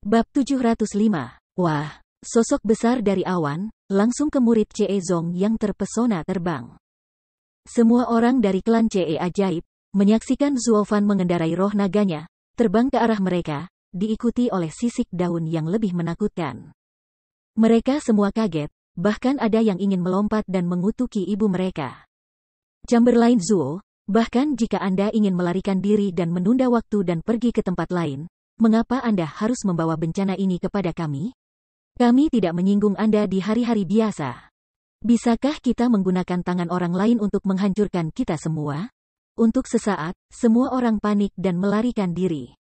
Bab 705. Wah, sosok besar dari awan, langsung ke murid Ce Zong yang terpesona terbang. Semua orang dari klan Ce ajaib, menyaksikan Zuofan mengendarai roh naganya, terbang ke arah mereka, diikuti oleh sisik daun yang lebih menakutkan. Mereka semua kaget, bahkan ada yang ingin melompat dan mengutuki ibu mereka. Chamberlain Zuo, bahkan jika Anda ingin melarikan diri dan menunda waktu dan pergi ke tempat lain, mengapa Anda harus membawa bencana ini kepada kami? Kami tidak menyinggung Anda di hari-hari biasa. Bisakah kita menggunakan tangan orang lain untuk menghancurkan kita semua? Untuk sesaat, semua orang panik dan melarikan diri.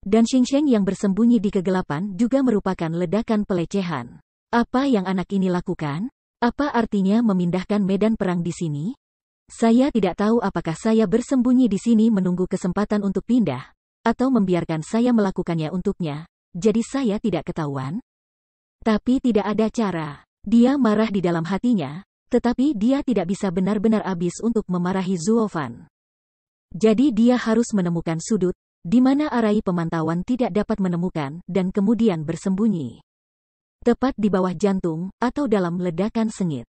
Dan Xingsheng yang bersembunyi di kegelapan juga merupakan ledakan pelecehan. Apa yang anak ini lakukan? Apa artinya memindahkan medan perang di sini? Saya tidak tahu apakah saya bersembunyi di sini menunggu kesempatan untuk pindah, atau membiarkan saya melakukannya untuknya, jadi saya tidak ketahuan. Tapi tidak ada cara. Dia marah di dalam hatinya, tetapi dia tidak bisa benar-benar habis untuk memarahi Zuofan. Jadi dia harus menemukan sudut, di mana arai pemantauan tidak dapat menemukan, dan kemudian bersembunyi. Tepat di bawah jantung, atau dalam ledakan sengit.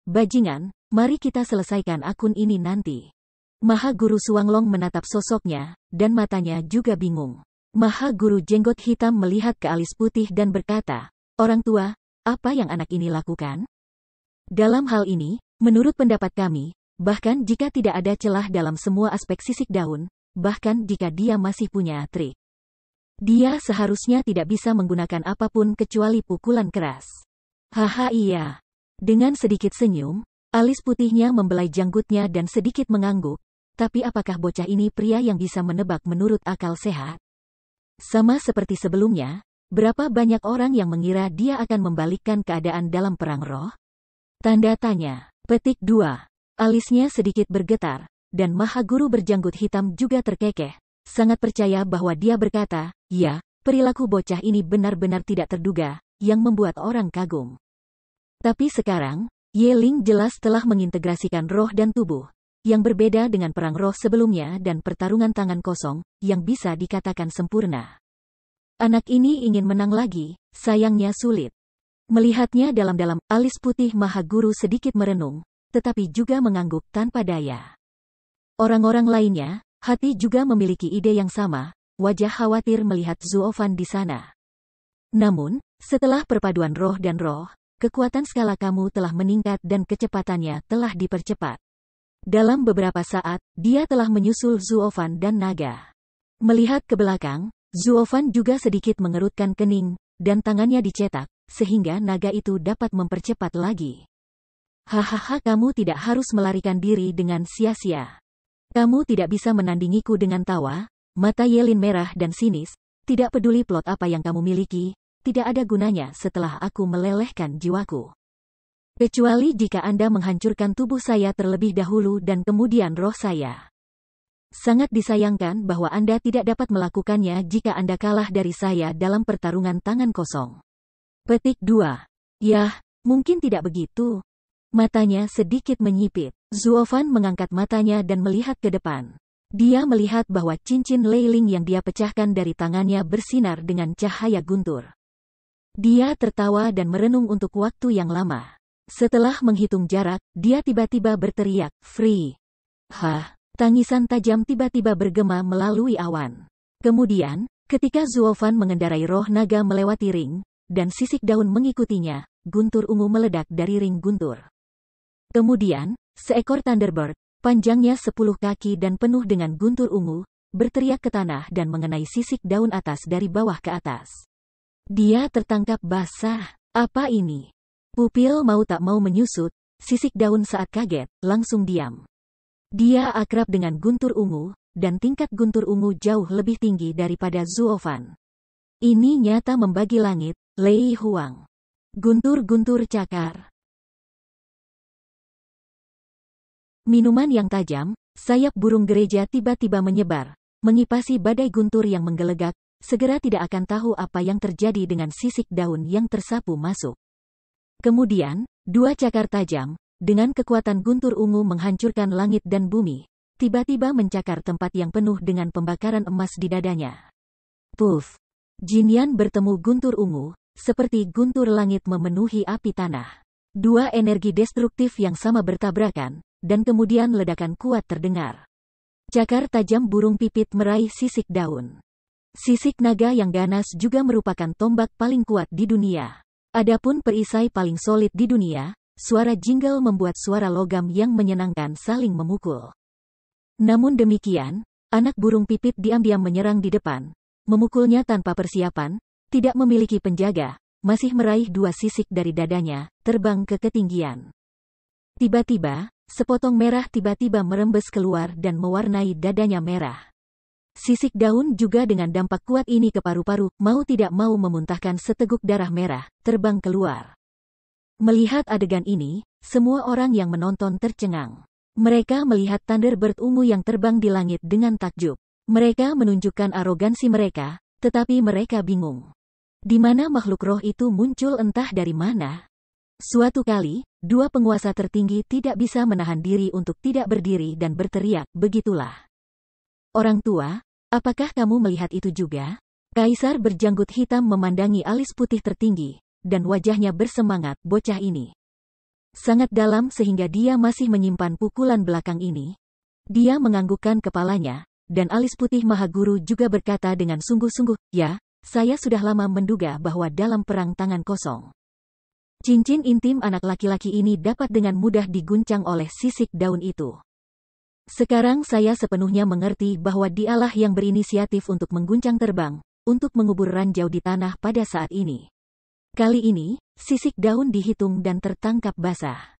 Bajingan, mari kita selesaikan akun ini nanti. Maha Guru Suanglong menatap sosoknya, dan matanya juga bingung. Maha Guru Jenggot Hitam melihat ke alis putih dan berkata, "Orang tua, apa yang anak ini lakukan? Dalam hal ini, menurut pendapat kami, bahkan jika tidak ada celah dalam semua aspek sisik daun, bahkan jika dia masih punya trik, dia seharusnya tidak bisa menggunakan apapun kecuali pukulan keras." Haha iya. Dengan sedikit senyum, alis putihnya membelai janggutnya dan sedikit mengangguk. Tapi apakah bocah ini pria yang bisa menebak menurut akal sehat? Sama seperti sebelumnya, berapa banyak orang yang mengira dia akan membalikkan keadaan dalam perang roh? Tanda tanya. Petik 2. Alisnya sedikit bergetar, dan Maha Guru berjanggut hitam juga terkekeh. Sangat percaya bahwa dia berkata, "Ya, perilaku bocah ini benar-benar tidak terduga, yang membuat orang kagum." Tapi sekarang, Ye Ling jelas telah mengintegrasikan roh dan tubuh, yang berbeda dengan perang roh sebelumnya dan pertarungan tangan kosong, yang bisa dikatakan sempurna. Anak ini ingin menang lagi, sayangnya sulit. Melihatnya dalam-dalam, alis putih Maha Guru sedikit merenung, tetapi juga mengangguk tanpa daya. Orang-orang lainnya, hati juga memiliki ide yang sama, wajah khawatir melihat Zuofan di sana. Namun, setelah perpaduan roh dan roh, kekuatan skala kamu telah meningkat dan kecepatannya telah dipercepat. Dalam beberapa saat, dia telah menyusul Zuofan dan naga. Melihat ke belakang, Zuofan juga sedikit mengerutkan kening, dan tangannya dicetak, sehingga naga itu dapat mempercepat lagi. Hahaha, kamu tidak harus melarikan diri dengan sia-sia. Kamu tidak bisa menandingiku dengan tawa. Mata Yelin merah dan sinis. Tidak peduli plot apa yang kamu miliki, tidak ada gunanya setelah aku melelehkan jiwaku. Kecuali jika Anda menghancurkan tubuh saya terlebih dahulu dan kemudian roh saya. Sangat disayangkan bahwa Anda tidak dapat melakukannya jika Anda kalah dari saya dalam pertarungan tangan kosong. Petik 2. Yah, mungkin tidak begitu. Matanya sedikit menyipit. Zuofan mengangkat matanya dan melihat ke depan. Dia melihat bahwa cincin Leiling yang dia pecahkan dari tangannya bersinar dengan cahaya guntur. Dia tertawa dan merenung untuk waktu yang lama. Setelah menghitung jarak, dia tiba-tiba berteriak, "Free!" Tangisan tajam tiba-tiba bergema melalui awan. Kemudian, ketika Zuofan mengendarai roh naga melewati ring, dan sisik daun mengikutinya, guntur ungu meledak dari ring guntur. Kemudian, seekor Thunderbird, panjangnya 10 kaki dan penuh dengan guntur ungu, berteriak ke tanah dan mengenai sisik daun atas dari bawah ke atas. Dia tertangkap basah. Apa ini? Pupil mau tak mau menyusut, sisik daun saat kaget, langsung diam. Dia akrab dengan guntur ungu, dan tingkat guntur ungu jauh lebih tinggi daripada Zuofan. Ini nyata membagi langit, Lei Huang. Guntur-guntur cakar. Minuman yang tajam, sayap burung gereja tiba-tiba menyebar, mengipasi badai guntur yang menggelegak. Segera tidak akan tahu apa yang terjadi dengan sisik daun yang tersapu masuk. Kemudian, 2 cakar tajam, dengan kekuatan guntur ungu menghancurkan langit dan bumi, tiba-tiba mencakar tempat yang penuh dengan pembakaran emas di dadanya. Puff! Jinyan bertemu guntur ungu, seperti guntur langit memenuhi api tanah. Dua energi destruktif yang sama bertabrakan, dan kemudian ledakan kuat terdengar. Cakar tajam burung pipit meraih sisik daun. Sisik naga yang ganas juga merupakan tombak paling kuat di dunia. Adapun perisai paling solid di dunia, suara jingle membuat suara logam yang menyenangkan saling memukul. Namun demikian, anak burung pipit diam-diam menyerang di depan, memukulnya tanpa persiapan, tidak memiliki penjaga, masih meraih dua sisik dari dadanya, terbang ke ketinggian. Tiba-tiba, sepotong merah tiba-tiba merembes keluar dan mewarnai dadanya merah. Sisik daun juga dengan dampak kuat ini ke paru-paru, mau tidak mau memuntahkan seteguk darah merah, terbang keluar. Melihat adegan ini, semua orang yang menonton tercengang. Mereka melihat Thunderbird ungu yang terbang di langit dengan takjub. Mereka menunjukkan arogansi mereka, tetapi mereka bingung. Di mana makhluk roh itu muncul entah dari mana? Suatu kali, dua penguasa tertinggi tidak bisa menahan diri untuk tidak berdiri dan berteriak, begitulah. Orang tua, apakah kamu melihat itu juga? Kaisar berjanggut hitam memandangi alis putih tertinggi, dan wajahnya bersemangat, bocah ini sangat dalam sehingga dia masih menyimpan pukulan belakang ini. Dia menganggukkan kepalanya, dan alis putih Mahaguru juga berkata dengan sungguh-sungguh, ya, saya sudah lama menduga bahwa dalam perang tangan kosong, cincin intim anak laki-laki ini dapat dengan mudah diguncang oleh sisik daun itu. Sekarang saya sepenuhnya mengerti bahwa dialah yang berinisiatif untuk mengguncang terbang, untuk mengubur ranjau di tanah pada saat ini. Kali ini, sisik daun dihitung dan tertangkap basah.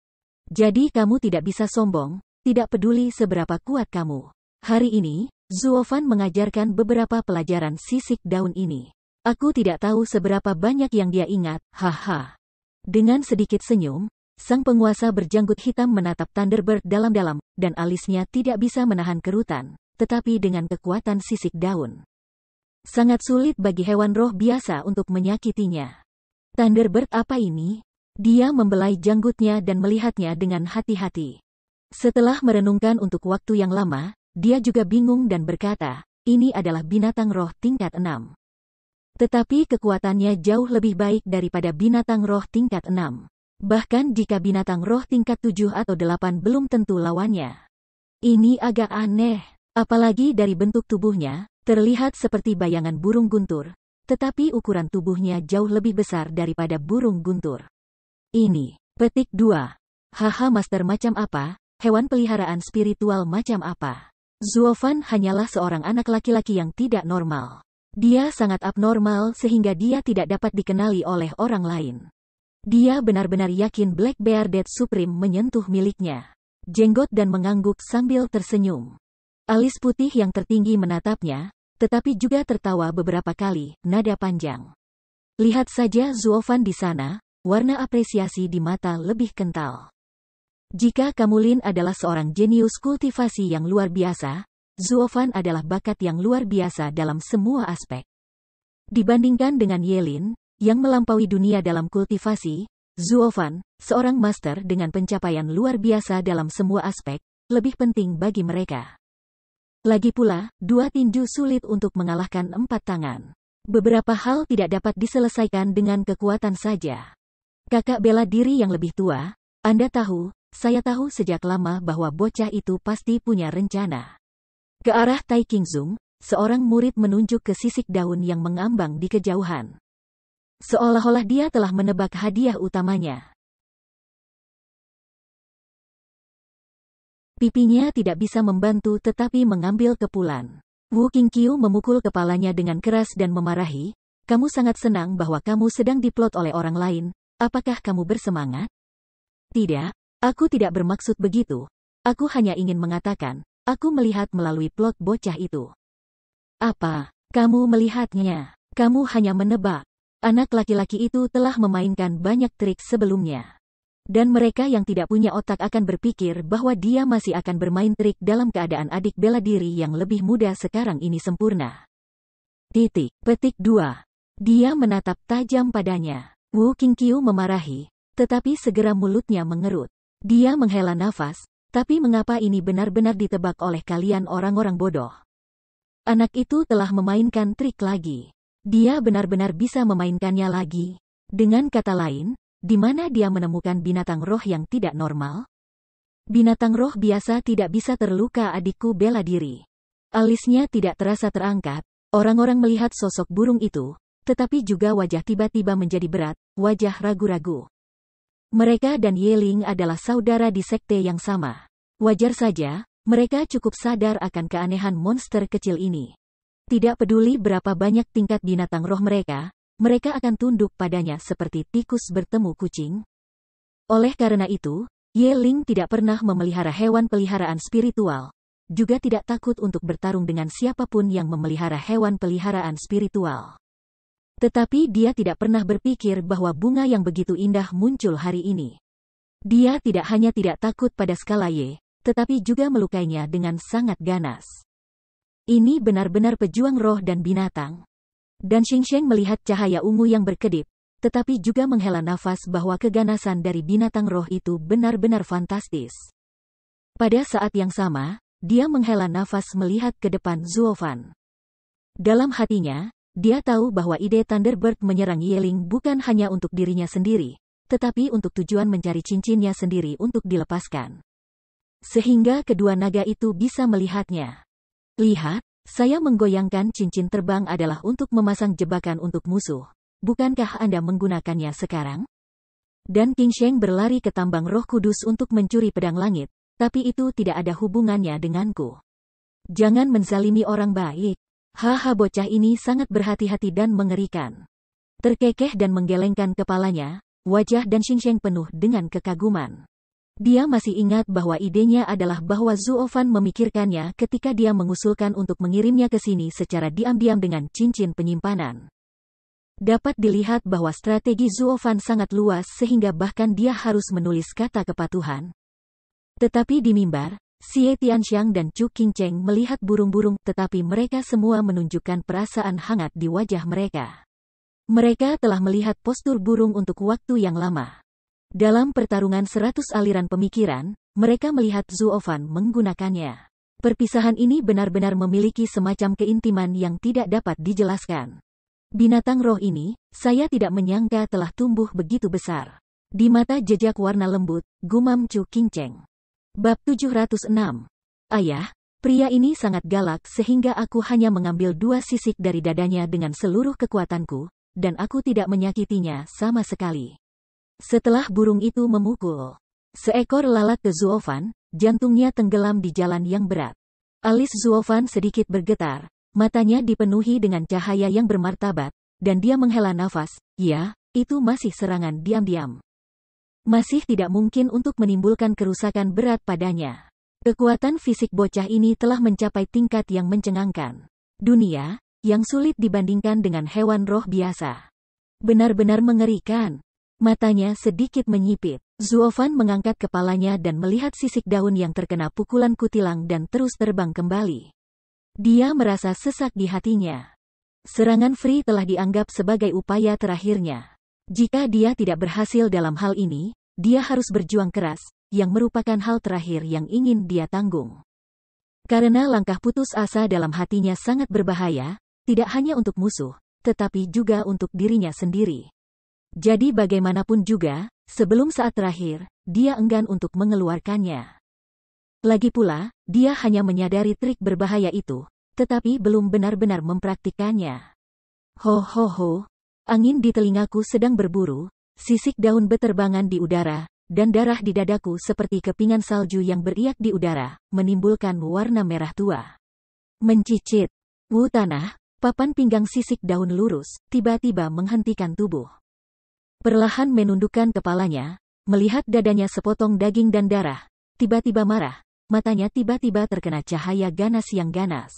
Jadi kamu tidak bisa sombong, tidak peduli seberapa kuat kamu. Hari ini, Zuofan mengajarkan beberapa pelajaran sisik daun ini. Aku tidak tahu seberapa banyak yang dia ingat, haha. Dengan sedikit senyum, sang penguasa berjanggut hitam menatap Thunderbird dalam-dalam, dan alisnya tidak bisa menahan kerutan, tetapi dengan kekuatan sisik daun, sangat sulit bagi hewan roh biasa untuk menyakitinya. Thunderbird apa ini? Dia membelai janggutnya dan melihatnya dengan hati-hati. Setelah merenungkan untuk waktu yang lama, dia juga bingung dan berkata, ini adalah binatang roh tingkat 6. Tetapi kekuatannya jauh lebih baik daripada binatang roh tingkat 6. Bahkan jika binatang roh tingkat 7 atau 8 belum tentu lawannya. Ini agak aneh, apalagi dari bentuk tubuhnya, terlihat seperti bayangan burung guntur, tetapi ukuran tubuhnya jauh lebih besar daripada burung guntur. Ini, petik 2. Haha, master macam apa, hewan peliharaan spiritual macam apa? Zuofan hanyalah seorang anak laki-laki yang tidak normal. Dia sangat abnormal sehingga dia tidak dapat dikenali oleh orang lain. Dia benar-benar yakin Black Bearded Supreme menyentuh miliknya. Jenggot dan mengangguk sambil tersenyum. Alis putih yang tertinggi menatapnya, tetapi juga tertawa beberapa kali, nada panjang. Lihat saja Zuofan di sana, warna apresiasi di mata lebih kental. Jika Kamulin adalah seorang jenius kultivasi yang luar biasa, Zuofan adalah bakat yang luar biasa dalam semua aspek. Dibandingkan dengan Yelin, yang melampaui dunia dalam kultivasi, Zuofan, seorang master dengan pencapaian luar biasa dalam semua aspek, lebih penting bagi mereka. Lagi pula, dua tinju sulit untuk mengalahkan 4 tangan. Beberapa hal tidak dapat diselesaikan dengan kekuatan saja. Kakak bela diri yang lebih tua, Anda tahu, saya tahu sejak lama bahwa bocah itu pasti punya rencana. Ke arah Tai Qingzong, seorang murid menunjuk ke sisik daun yang mengambang di kejauhan. Seolah-olah dia telah menebak hadiah utamanya. Pipinya tidak bisa membantu tetapi mengambil kepulan. Wu Qingqiu memukul kepalanya dengan keras dan memarahi, kamu sangat senang bahwa kamu sedang diplot oleh orang lain, apakah kamu bersemangat? Tidak. Aku tidak bermaksud begitu. Aku hanya ingin mengatakan, aku melihat melalui plot bocah itu. Apa? Kamu melihatnya? Kamu hanya menebak. Anak laki-laki itu telah memainkan banyak trik sebelumnya. Dan mereka yang tidak punya otak akan berpikir bahwa dia masih akan bermain trik dalam keadaan adik bela diri yang lebih muda sekarang ini sempurna. Petik 2. Dia menatap tajam padanya. Wu Qingqiu memarahi, tetapi segera mulutnya mengerut. Dia menghela nafas, tapi mengapa ini benar-benar ditebak oleh kalian orang-orang bodoh? Anak itu telah memainkan trik lagi. Dia benar-benar bisa memainkannya lagi. Dengan kata lain, di mana dia menemukan binatang roh yang tidak normal? Binatang roh biasa tidak bisa terluka, adikku bela diri. Alisnya tidak terasa terangkat. Orang-orang melihat sosok burung itu, tetapi juga wajah tiba-tiba menjadi berat, wajah ragu-ragu. Mereka dan Yeling adalah saudara di sekte yang sama. Wajar saja, mereka cukup sadar akan keanehan monster kecil ini. Tidak peduli berapa banyak tingkat binatang roh mereka akan tunduk padanya seperti tikus bertemu kucing. Oleh karena itu, Yeling tidak pernah memelihara hewan peliharaan spiritual, juga tidak takut untuk bertarung dengan siapapun yang memelihara hewan peliharaan spiritual. Tetapi dia tidak pernah berpikir bahwa bunga yang begitu indah muncul hari ini. Dia tidak hanya tidak takut pada skala Y, tetapi juga melukainya dengan sangat ganas. Ini benar-benar pejuang roh dan binatang. Dan Xingsheng melihat cahaya ungu yang berkedip, tetapi juga menghela nafas bahwa keganasan dari binatang roh itu benar-benar fantastis. Pada saat yang sama, dia menghela nafas melihat ke depan Zuofan. Dalam hatinya, dia tahu bahwa ide Thunderbird menyerang Yeling bukan hanya untuk dirinya sendiri, tetapi untuk tujuan mencari cincinnya sendiri untuk dilepaskan. Sehingga kedua naga itu bisa melihatnya. Lihat, saya menggoyangkan cincin terbang adalah untuk memasang jebakan untuk musuh. Bukankah Anda menggunakannya sekarang? Dan Xingsheng berlari ke tambang Roh Kudus untuk mencuri pedang langit, tapi itu tidak ada hubungannya denganku. Jangan menzalimi orang baik. Haha, bocah ini sangat berhati-hati dan mengerikan. Terkekeh dan menggelengkan kepalanya, wajah Dan Xingsheng penuh dengan kekaguman. Dia masih ingat bahwa idenya adalah bahwa Zuofan memikirkannya ketika dia mengusulkan untuk mengirimnya ke sini secara diam-diam dengan cincin penyimpanan. Dapat dilihat bahwa strategi Zuofan sangat luas sehingga bahkan dia harus menulis kata kepatuhan. Tetapi di mimbar, Xie Tianxiang dan Chu Qingcheng melihat burung-burung, tetapi mereka semua menunjukkan perasaan hangat di wajah mereka. Mereka telah melihat postur burung untuk waktu yang lama. Dalam pertarungan 100 aliran pemikiran, mereka melihat Zuofan menggunakannya. Perpisahan ini benar-benar memiliki semacam keintiman yang tidak dapat dijelaskan. Binatang roh ini, saya tidak menyangka telah tumbuh begitu besar. Di mata jejak warna lembut, gumam Chu Qingcheng. Bab 706. Ayah, pria ini sangat galak sehingga aku hanya mengambil 2 sisik dari dadanya dengan seluruh kekuatanku, dan aku tidak menyakitinya sama sekali. Setelah burung itu memukul seekor lalat ke Zuofan, jantungnya tenggelam di jalan yang berat. Alis Zuofan sedikit bergetar, matanya dipenuhi dengan cahaya yang bermartabat, dan dia menghela nafas. Ya, itu masih serangan diam-diam. Masih tidak mungkin untuk menimbulkan kerusakan berat padanya. Kekuatan fisik bocah ini telah mencapai tingkat yang mencengangkan. Dunia, yang sulit dibandingkan dengan hewan roh biasa. Benar-benar mengerikan. Matanya sedikit menyipit. Zuofan mengangkat kepalanya dan melihat sisik daun yang terkena pukulan kutilang dan terus terbang kembali. Dia merasa sesak di hatinya. Serangan Free telah dianggap sebagai upaya terakhirnya. Jika dia tidak berhasil dalam hal ini, dia harus berjuang keras, yang merupakan hal terakhir yang ingin dia tanggung. Karena langkah putus asa dalam hatinya sangat berbahaya, tidak hanya untuk musuh, tetapi juga untuk dirinya sendiri. Jadi bagaimanapun juga, sebelum saat terakhir, dia enggan untuk mengeluarkannya. Lagi pula, dia hanya menyadari trik berbahaya itu, tetapi belum benar-benar mempraktikkannya. Ho ho ho, angin di telingaku sedang berburu, sisik daun beterbangan di udara, dan darah di dadaku seperti kepingan salju yang beriak di udara, menimbulkan warna merah tua. Mencicit. Wu tanah, papan pinggang sisik daun lurus, tiba-tiba menghentikan tubuh. Perlahan menundukkan kepalanya, melihat dadanya sepotong daging dan darah, tiba-tiba marah, matanya tiba-tiba terkena cahaya ganas yang ganas.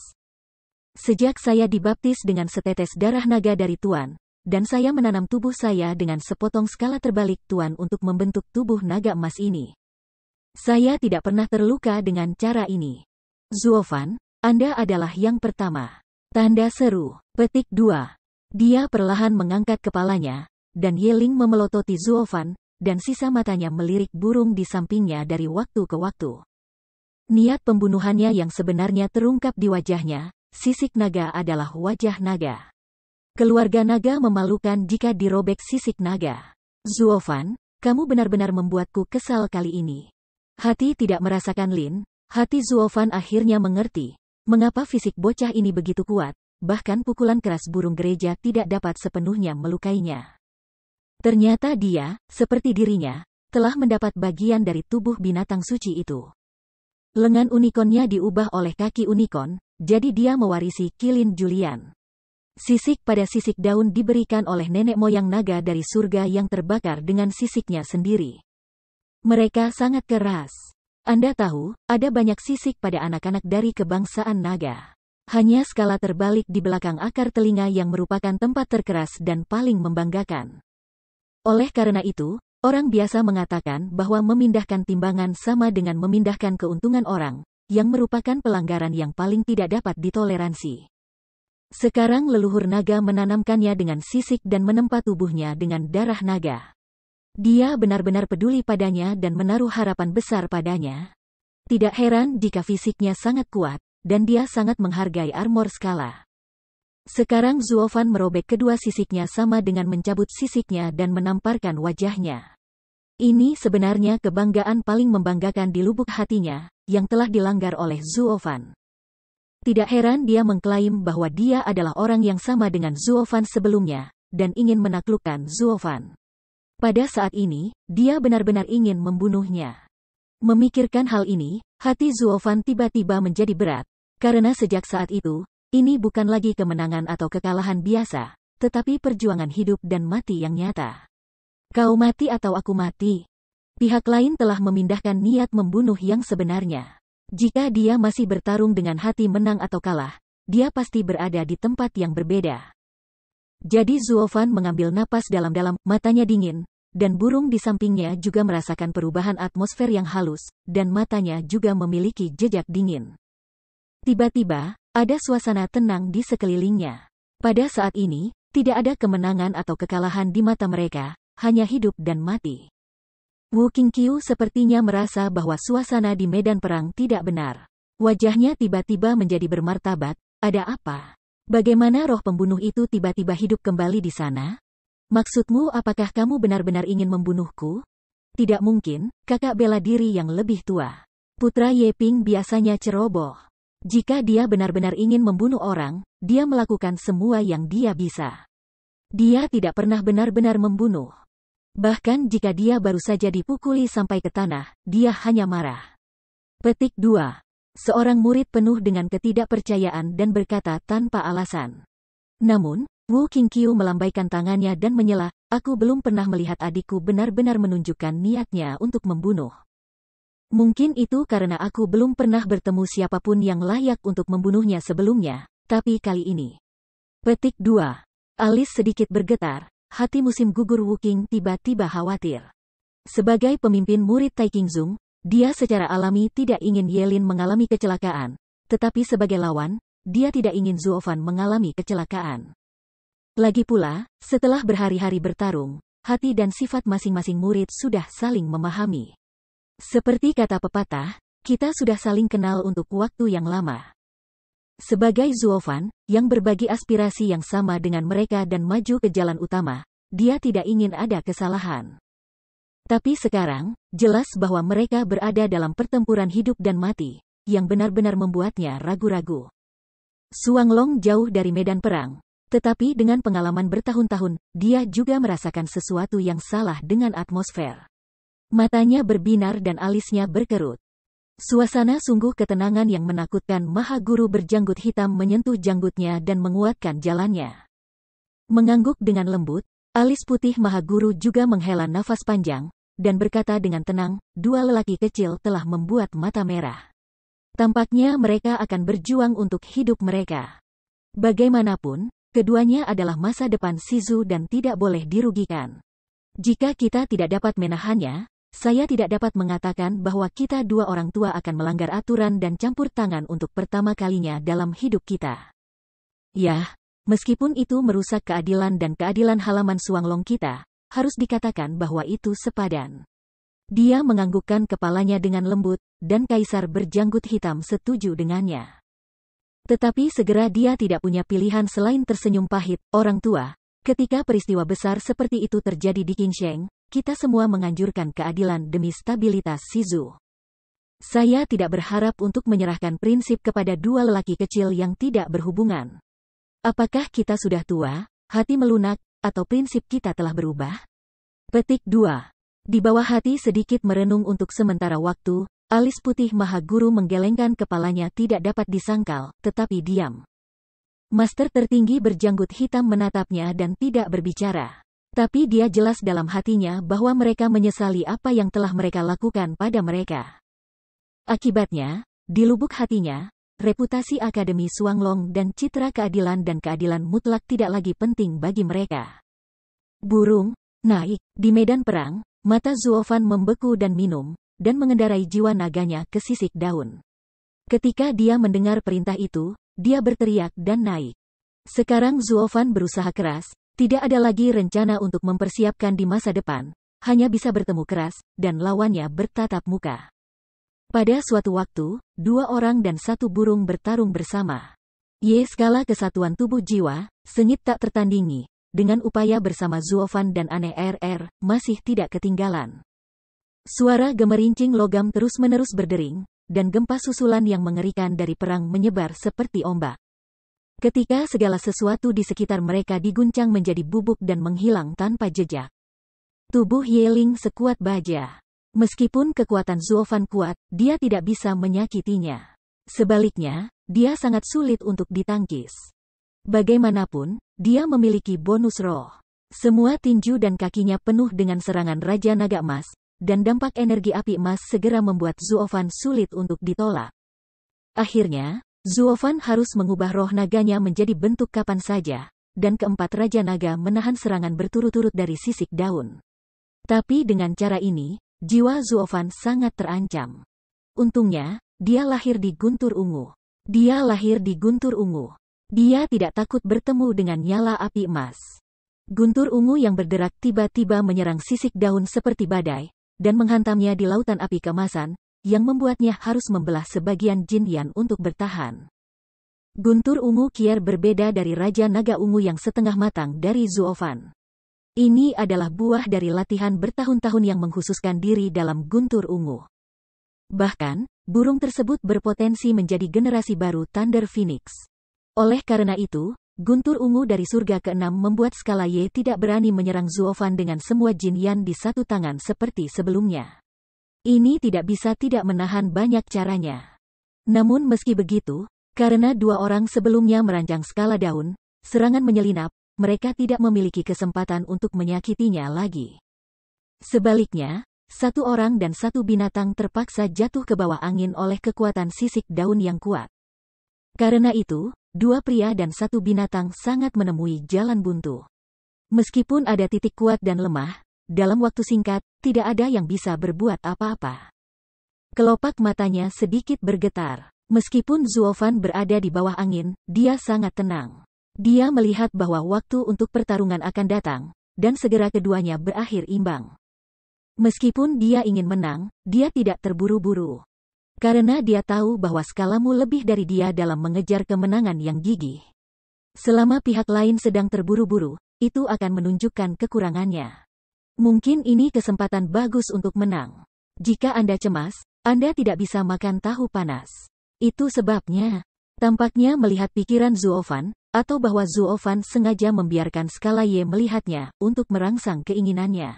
Sejak saya dibaptis dengan setetes darah naga dari Tuan, dan saya menanam tubuh saya dengan sepotong skala terbalik Tuan untuk membentuk tubuh naga emas ini. Saya tidak pernah terluka dengan cara ini. Zuofan, Anda adalah yang pertama. Tanda seru. Petik 2. Dia perlahan mengangkat kepalanya, dan Yeling memelototi Zuofan, dan sisa matanya melirik burung di sampingnya dari waktu ke waktu. Niat pembunuhannya yang sebenarnya terungkap di wajahnya, sisik naga adalah wajah naga. Keluarga naga memalukan jika dirobek sisik naga. Zuofan, kamu benar-benar membuatku kesal kali ini. Hati tidak merasakan Lin, hati Zuofan akhirnya mengerti mengapa fisik bocah ini begitu kuat, bahkan pukulan keras burung gereja tidak dapat sepenuhnya melukainya. Ternyata dia, seperti dirinya, telah mendapat bagian dari tubuh binatang suci itu. Lengan unicornnya diubah oleh kaki unicorn, jadi dia mewarisi kilin Julian. Sisik pada sisik daun diberikan oleh nenek moyang naga dari surga yang terbakar dengan sisiknya sendiri. Mereka sangat keras. Anda tahu, ada banyak sisik pada anak-anak dari kebangsaan naga. Hanya skala terbalik di belakang akar telinga yang merupakan tempat terkeras dan paling membanggakan. Oleh karena itu, orang biasa mengatakan bahwa memindahkan timbangan sama dengan memindahkan keuntungan orang, yang merupakan pelanggaran yang paling tidak dapat ditoleransi. Sekarang leluhur naga menanamkannya dengan sisik dan menempa tubuhnya dengan darah naga. Dia benar-benar peduli padanya dan menaruh harapan besar padanya. Tidak heran jika fisiknya sangat kuat, dan dia sangat menghargai armor skala. Sekarang Zuofan merobek kedua sisiknya sama dengan mencabut sisiknya dan menamparkan wajahnya. Ini sebenarnya kebanggaan paling membanggakan di lubuk hatinya, yang telah dilanggar oleh Zuofan. Tidak heran dia mengklaim bahwa dia adalah orang yang sama dengan Zuofan sebelumnya, dan ingin menaklukkan Zuofan. Pada saat ini, dia benar-benar ingin membunuhnya. Memikirkan hal ini, hati Zuofan tiba-tiba menjadi berat, karena sejak saat itu, ini bukan lagi kemenangan atau kekalahan biasa, tetapi perjuangan hidup dan mati yang nyata. Kau mati atau aku mati. Pihak lain telah memindahkan niat membunuh yang sebenarnya. Jika dia masih bertarung dengan hati menang atau kalah, dia pasti berada di tempat yang berbeda. Jadi Zuofan mengambil napas dalam-dalam, matanya dingin, dan burung di sampingnya juga merasakan perubahan atmosfer yang halus, dan matanya juga memiliki jejak dingin. Tiba-tiba, ada suasana tenang di sekelilingnya. Pada saat ini, tidak ada kemenangan atau kekalahan di mata mereka, hanya hidup dan mati. Wu Qingqiu sepertinya merasa bahwa suasana di medan perang tidak benar. Wajahnya tiba-tiba menjadi bermartabat, ada apa? Bagaimana roh pembunuh itu tiba-tiba hidup kembali di sana? Maksudmu apakah kamu benar-benar ingin membunuhku? Tidak mungkin, kakak bela diri yang lebih tua. Putra Ye Ping biasanya ceroboh. Jika dia benar-benar ingin membunuh orang, dia melakukan semua yang dia bisa. Dia tidak pernah benar-benar membunuh. Bahkan jika dia baru saja dipukuli sampai ke tanah, dia hanya marah. Petik 2. Seorang murid penuh dengan ketidakpercayaan dan berkata tanpa alasan. Namun, Wu Qingqiu melambaikan tangannya dan menyela, aku belum pernah melihat adikku benar-benar menunjukkan niatnya untuk membunuh. Mungkin itu karena aku belum pernah bertemu siapapun yang layak untuk membunuhnya sebelumnya, tapi kali ini. Petik 2. Alis sedikit bergetar. Hati musim gugur Wu Qing tiba-tiba khawatir. Sebagai pemimpin murid Tai Qingzong, dia secara alami tidak ingin Yelin mengalami kecelakaan, tetapi sebagai lawan, dia tidak ingin Zuofan mengalami kecelakaan. Lagi pula, setelah berhari-hari bertarung, hati dan sifat masing-masing murid sudah saling memahami. Seperti kata pepatah, kita sudah saling kenal untuk waktu yang lama. Sebagai Zuofan, yang berbagi aspirasi yang sama dengan mereka dan maju ke jalan utama, dia tidak ingin ada kesalahan. Tapi sekarang, jelas bahwa mereka berada dalam pertempuran hidup dan mati, yang benar-benar membuatnya ragu-ragu. Suanglong jauh dari medan perang, tetapi dengan pengalaman bertahun-tahun, dia juga merasakan sesuatu yang salah dengan atmosfer. Matanya berbinar dan alisnya berkerut. Suasana sungguh ketenangan yang menakutkan. Maha Guru berjanggut hitam menyentuh janggutnya dan menguatkan jalannya. Mengangguk dengan lembut, alis putih Maha Guru juga menghela nafas panjang, dan berkata dengan tenang, dua lelaki kecil telah membuat mata merah. Tampaknya mereka akan berjuang untuk hidup mereka. Bagaimanapun, keduanya adalah masa depan Shizu dan tidak boleh dirugikan. Jika kita tidak dapat menahannya, saya tidak dapat mengatakan bahwa kita dua orang tua akan melanggar aturan dan campur tangan untuk pertama kalinya dalam hidup kita. Ya, meskipun itu merusak keadilan dan keadilan halaman Suanglong kita, harus dikatakan bahwa itu sepadan. Dia menganggukkan kepalanya dengan lembut, dan Kaisar berjanggut hitam setuju dengannya. Tetapi segera dia tidak punya pilihan selain tersenyum pahit. Orang tua, ketika peristiwa besar seperti itu terjadi di Qingsheng, kita semua menganjurkan keadilan demi stabilitas Shizu. Saya tidak berharap untuk menyerahkan prinsip kepada dua lelaki kecil yang tidak berhubungan. Apakah kita sudah tua, hati melunak, atau prinsip kita telah berubah? Petik 2. Di bawah hati sedikit merenung untuk sementara waktu, alis putih Maha Guru menggelengkan kepalanya tidak dapat disangkal, tetapi diam. Master tertinggi berjanggut hitam menatapnya dan tidak berbicara. Tapi dia jelas dalam hatinya bahwa mereka menyesali apa yang telah mereka lakukan pada mereka. Akibatnya, di lubuk hatinya, reputasi Akademi Xuanglong dan citra keadilan dan keadilan mutlak tidak lagi penting bagi mereka. Burung, naik, di medan perang, mata Zuofan membeku dan minum, dan mengendarai jiwa naganya ke sisik daun. Ketika dia mendengar perintah itu, dia berteriak dan naik. Sekarang Zuofan berusaha keras, tidak ada lagi rencana untuk mempersiapkan di masa depan, hanya bisa bertemu keras, dan lawannya bertatap muka. Pada suatu waktu, dua orang dan satu burung bertarung bersama. Skala kesatuan tubuh jiwa, sengit tak tertandingi, dengan upaya bersama Zuofan dan Aneh RR, masih tidak ketinggalan. Suara gemerincing logam terus-menerus berdering, dan gempa susulan yang mengerikan dari perang menyebar seperti ombak. Ketika segala sesuatu di sekitar mereka diguncang menjadi bubuk dan menghilang tanpa jejak. Tubuh Yeling sekuat baja. Meskipun kekuatan Zuofan kuat, dia tidak bisa menyakitinya. Sebaliknya, dia sangat sulit untuk ditangkis. Bagaimanapun, dia memiliki bonus roh. Semua tinju dan kakinya penuh dengan serangan Raja Naga Emas, dan dampak energi api emas segera membuat Zuofan sulit untuk ditolak. Akhirnya, Zuofan harus mengubah roh naganya menjadi bentuk kapan saja, dan keempat Raja Naga menahan serangan berturut-turut dari sisik daun. Tapi dengan cara ini, jiwa Zuofan sangat terancam. Untungnya, dia lahir di guntur ungu. Dia tidak takut bertemu dengan nyala api emas. Guntur ungu yang berderak tiba-tiba menyerang sisik daun seperti badai, dan menghantamnya di lautan api keemasan, yang membuatnya harus membelah sebagian Jinyan untuk bertahan. Guntur ungu kier berbeda dari Raja Naga Ungu yang setengah matang dari Zuofan. Ini adalah buah dari latihan bertahun-tahun yang mengkhususkan diri dalam guntur ungu. Bahkan, burung tersebut berpotensi menjadi generasi baru Thunder Phoenix. Oleh karena itu, guntur ungu dari surga ke-6 membuat skala Y tidak berani menyerang Zuofan dengan semua Jinyan di satu tangan seperti sebelumnya. Ini tidak bisa tidak menahan banyak caranya. Namun meski begitu, karena dua orang sebelumnya merancang skala daun, serangan menyelinap, mereka tidak memiliki kesempatan untuk menyakitinya lagi. Sebaliknya, satu orang dan satu binatang terpaksa jatuh ke bawah angin oleh kekuatan sisik daun yang kuat. Karena itu, dua pria dan satu binatang sangat menemui jalan buntu. Meskipun ada titik kuat dan lemah, dalam waktu singkat, tidak ada yang bisa berbuat apa-apa. Kelopak matanya sedikit bergetar. Meskipun Zuofan berada di bawah angin, dia sangat tenang. Dia melihat bahwa waktu untuk pertarungan akan datang, dan segera keduanya berakhir imbang. Meskipun dia ingin menang, dia tidak terburu-buru. Karena dia tahu bahwa skalamu lebih dari dia dalam mengejar kemenangan yang gigih. Selama pihak lain sedang terburu-buru, itu akan menunjukkan kekurangannya. Mungkin ini kesempatan bagus untuk menang. Jika Anda cemas, Anda tidak bisa makan tahu panas. Itu sebabnya, tampaknya melihat pikiran Zuofan, atau bahwa Zuofan sengaja membiarkan skala Y melihatnya, untuk merangsang keinginannya.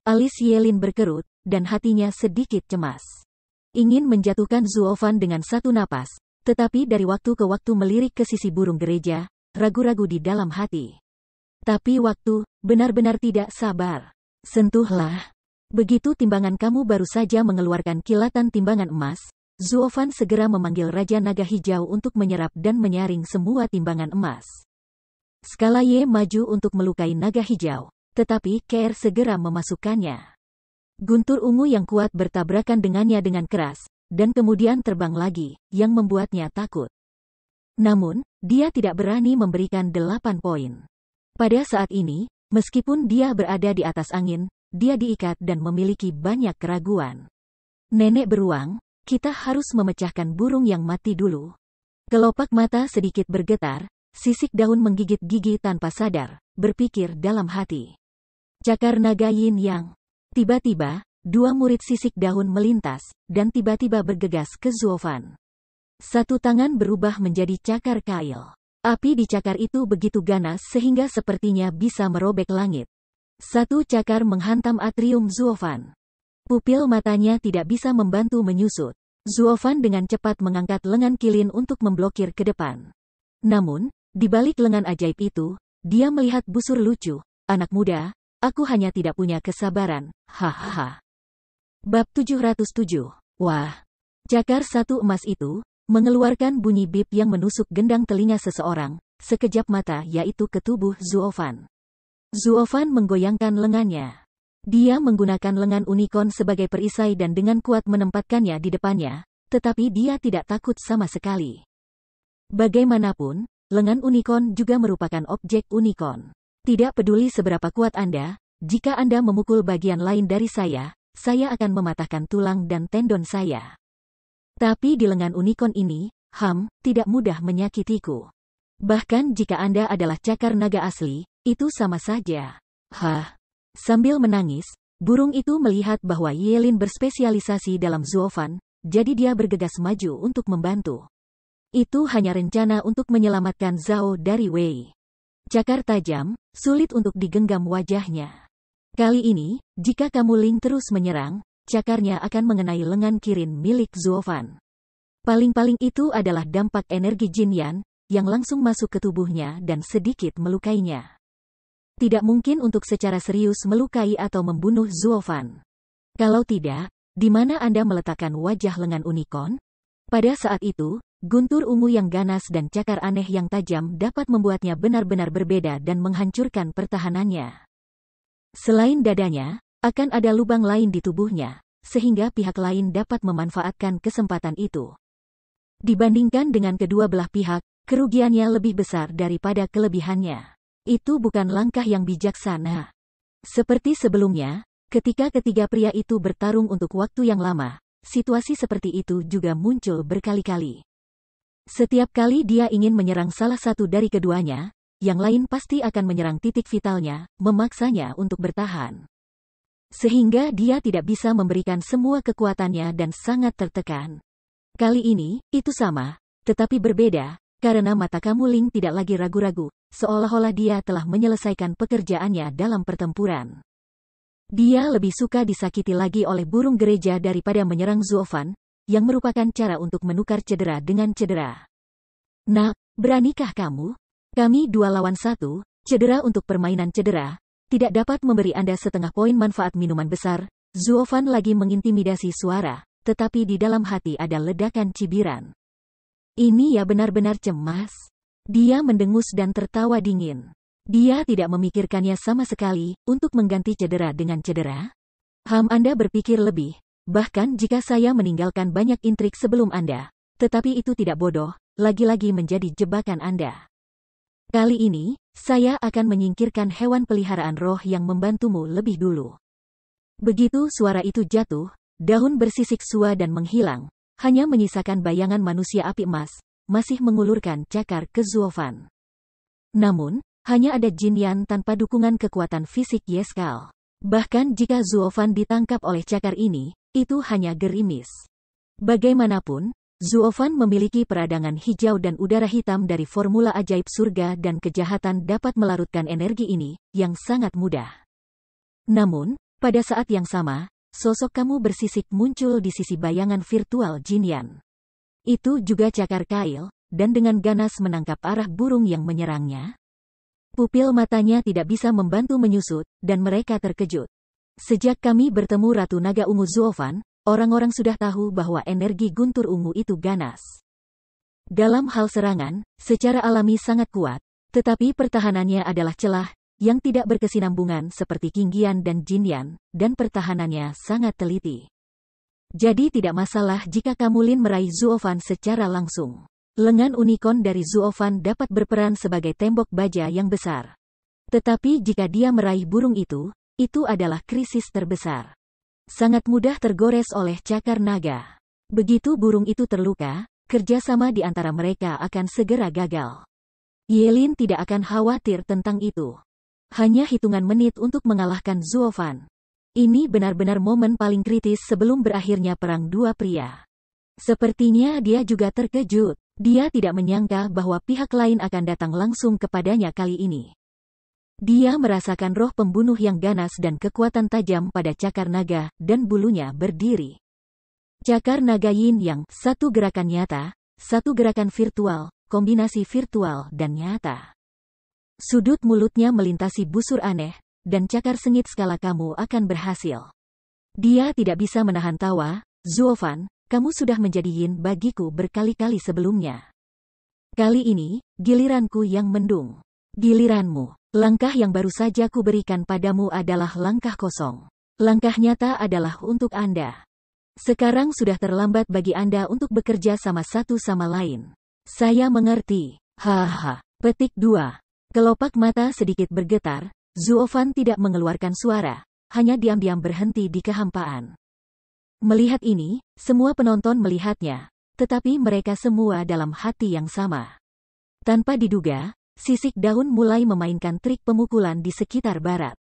Alis Yelin berkerut, dan hatinya sedikit cemas. Ingin menjatuhkan Zuofan dengan satu napas, tetapi dari waktu ke waktu melirik ke sisi burung gereja, ragu-ragu di dalam hati. Tapi waktu, benar-benar tidak sabar. Sentuhlah. Begitu timbangan kamu baru saja mengeluarkan kilatan timbangan emas, Zuofan segera memanggil Raja Naga Hijau untuk menyerap dan menyaring semua timbangan emas. Skala Y maju untuk melukai naga hijau, tetapi Keir segera memasukkannya. Guntur ungu yang kuat bertabrakan dengannya dengan keras, dan kemudian terbang lagi, yang membuatnya takut. Namun, dia tidak berani memberikan 8 poin. Pada saat ini, meskipun dia berada di atas angin, dia diikat dan memiliki banyak keraguan. Nenek beruang, kita harus memecahkan burung yang mati dulu. Kelopak mata sedikit bergetar, sisik daun menggigit gigi tanpa sadar, berpikir dalam hati. Cakar naga yin yang. Tiba-tiba, dua murid sisik daun melintas, dan tiba-tiba bergegas ke Zuofan. Satu tangan berubah menjadi cakar kail. Api di cakar itu begitu ganas sehingga sepertinya bisa merobek langit. Satu cakar menghantam atrium Zuofan. Pupil matanya tidak bisa membantu menyusut. Zuofan dengan cepat mengangkat lengan kilin untuk memblokir ke depan. Namun, di balik lengan ajaib itu, dia melihat busur lucu. Anak muda, aku hanya tidak punya kesabaran. Hahaha. Bab 707. Wah. Cakar satu emas itu mengeluarkan bunyi bip yang menusuk gendang telinga seseorang, sekejap mata yaitu ke tubuh Zuofan. Zuofan menggoyangkan lengannya. Dia menggunakan lengan unicorn sebagai perisai dan dengan kuat menempatkannya di depannya, tetapi dia tidak takut sama sekali. Bagaimanapun, lengan unicorn juga merupakan objek unicorn. Tidak peduli seberapa kuat Anda, jika Anda memukul bagian lain dari saya akan mematahkan tulang dan tendon saya. Tapi di lengan unicorn ini, tidak mudah menyakitiku. Bahkan jika Anda adalah cakar naga asli, itu sama saja. Sambil menangis, burung itu melihat bahwa Yelin berspesialisasi dalam Zuofan, jadi dia bergegas maju untuk membantu. Itu hanya rencana untuk menyelamatkan Zhao dari Wei. Cakar tajam, sulit untuk digenggam wajahnya. Kali ini, jika kamu Ling terus menyerang, cakarnya akan mengenai lengan kirin milik Zuofan. Paling-paling itu adalah dampak energi Jin Yan, yang langsung masuk ke tubuhnya dan sedikit melukainya. Tidak mungkin untuk secara serius melukai atau membunuh Zuofan. Kalau tidak, di mana Anda meletakkan wajah lengan unicorn? Pada saat itu, guntur ungu yang ganas dan cakar aneh yang tajam dapat membuatnya benar-benar berbeda dan menghancurkan pertahanannya. Selain dadanya, akan ada lubang lain di tubuhnya, sehingga pihak lain dapat memanfaatkan kesempatan itu. Dibandingkan dengan kedua belah pihak, kerugiannya lebih besar daripada kelebihannya. Itu bukan langkah yang bijaksana. Seperti sebelumnya, ketika ketiga pria itu bertarung untuk waktu yang lama, situasi seperti itu juga muncul berkali-kali. Setiap kali dia ingin menyerang salah satu dari keduanya, yang lain pasti akan menyerang titik vitalnya, memaksanya untuk bertahan. Sehingga dia tidak bisa memberikan semua kekuatannya dan sangat tertekan. Kali ini, itu sama, tetapi berbeda, karena mata kamu Ling tidak lagi ragu-ragu, seolah-olah dia telah menyelesaikan pekerjaannya dalam pertempuran. Dia lebih suka disakiti lagi oleh burung gereja daripada menyerang Zuofan, yang merupakan cara untuk menukar cedera dengan cedera. Nak, beranikah kamu? Kami 2 lawan 1, cedera untuk permainan cedera, tidak dapat memberi Anda setengah poin manfaat minuman besar. Zuofan lagi mengintimidasi suara, tetapi di dalam hati ada ledakan cibiran. Ini ya benar-benar cemas. Dia mendengus dan tertawa dingin. Dia tidak memikirkannya sama sekali, untuk mengganti cedera dengan cedera. Anda berpikir lebih, bahkan jika saya meninggalkan banyak intrik sebelum Anda. Tetapi itu tidak bodoh, lagi-lagi menjadi jebakan Anda. Kali ini, saya akan menyingkirkan hewan peliharaan roh yang membantumu lebih dulu. Begitu suara itu jatuh, daun bersisik sua dan menghilang. Hanya menyisakan bayangan manusia api emas, masih mengulurkan cakar ke Zuofan. Namun, hanya ada Jin Yan tanpa dukungan kekuatan fisik Yeskal. Bahkan jika Zuofan ditangkap oleh cakar ini, itu hanya gerimis. Bagaimanapun, Zuofan memiliki peradangan hijau dan udara hitam dari formula ajaib surga dan kejahatan dapat melarutkan energi ini, yang sangat mudah. Namun, pada saat yang sama, sosok kamu bersisik muncul di sisi bayangan virtual Jin Yan. Itu juga cakar kail, dan dengan ganas menangkap arah burung yang menyerangnya. Pupil matanya tidak bisa membantu menyusut, dan mereka terkejut. Sejak kami bertemu Ratu Naga Ungu Zuofan, orang-orang sudah tahu bahwa energi guntur ungu itu ganas. Dalam hal serangan, secara alami sangat kuat, tetapi pertahanannya adalah celah, yang tidak berkesinambungan seperti Qingyan dan Jin Yan, dan pertahanannya sangat teliti. Jadi tidak masalah jika kamu Lin meraih Zuofan secara langsung. Lengan unicorn dari Zuofan dapat berperan sebagai tembok baja yang besar. Tetapi jika dia meraih burung itu adalah krisis terbesar. Sangat mudah tergores oleh cakar naga. Begitu burung itu terluka, kerjasama di antara mereka akan segera gagal. Yelin tidak akan khawatir tentang itu. Hanya hitungan menit untuk mengalahkan Zuo Fan. Ini benar-benar momen paling kritis sebelum berakhirnya perang dua pria. Sepertinya dia juga terkejut. Dia tidak menyangka bahwa pihak lain akan datang langsung kepadanya kali ini. Dia merasakan roh pembunuh yang ganas dan kekuatan tajam pada cakar naga, dan bulunya berdiri. Cakar naga yin yang, satu gerakan nyata, satu gerakan virtual, kombinasi virtual dan nyata. Sudut mulutnya melintasi busur aneh, dan cakar sengit skala kamu akan berhasil. Dia tidak bisa menahan tawa. Zuo Fan, kamu sudah menjadi yin bagiku berkali-kali sebelumnya. Kali ini, giliranku yang mendung. Giliranmu. Langkah yang baru saja ku berikan padamu adalah langkah kosong. Langkah nyata adalah untuk Anda. Sekarang sudah terlambat bagi Anda untuk bekerja sama satu sama lain. Saya mengerti. Haha. Petik 2. Kelopak mata sedikit bergetar, Zuo Fan tidak mengeluarkan suara, hanya diam-diam berhenti di kehampaan. Melihat ini, semua penonton melihatnya, tetapi mereka semua dalam hati yang sama. Tanpa diduga, sisik daun mulai memainkan trik pemukulan di sekitar barat.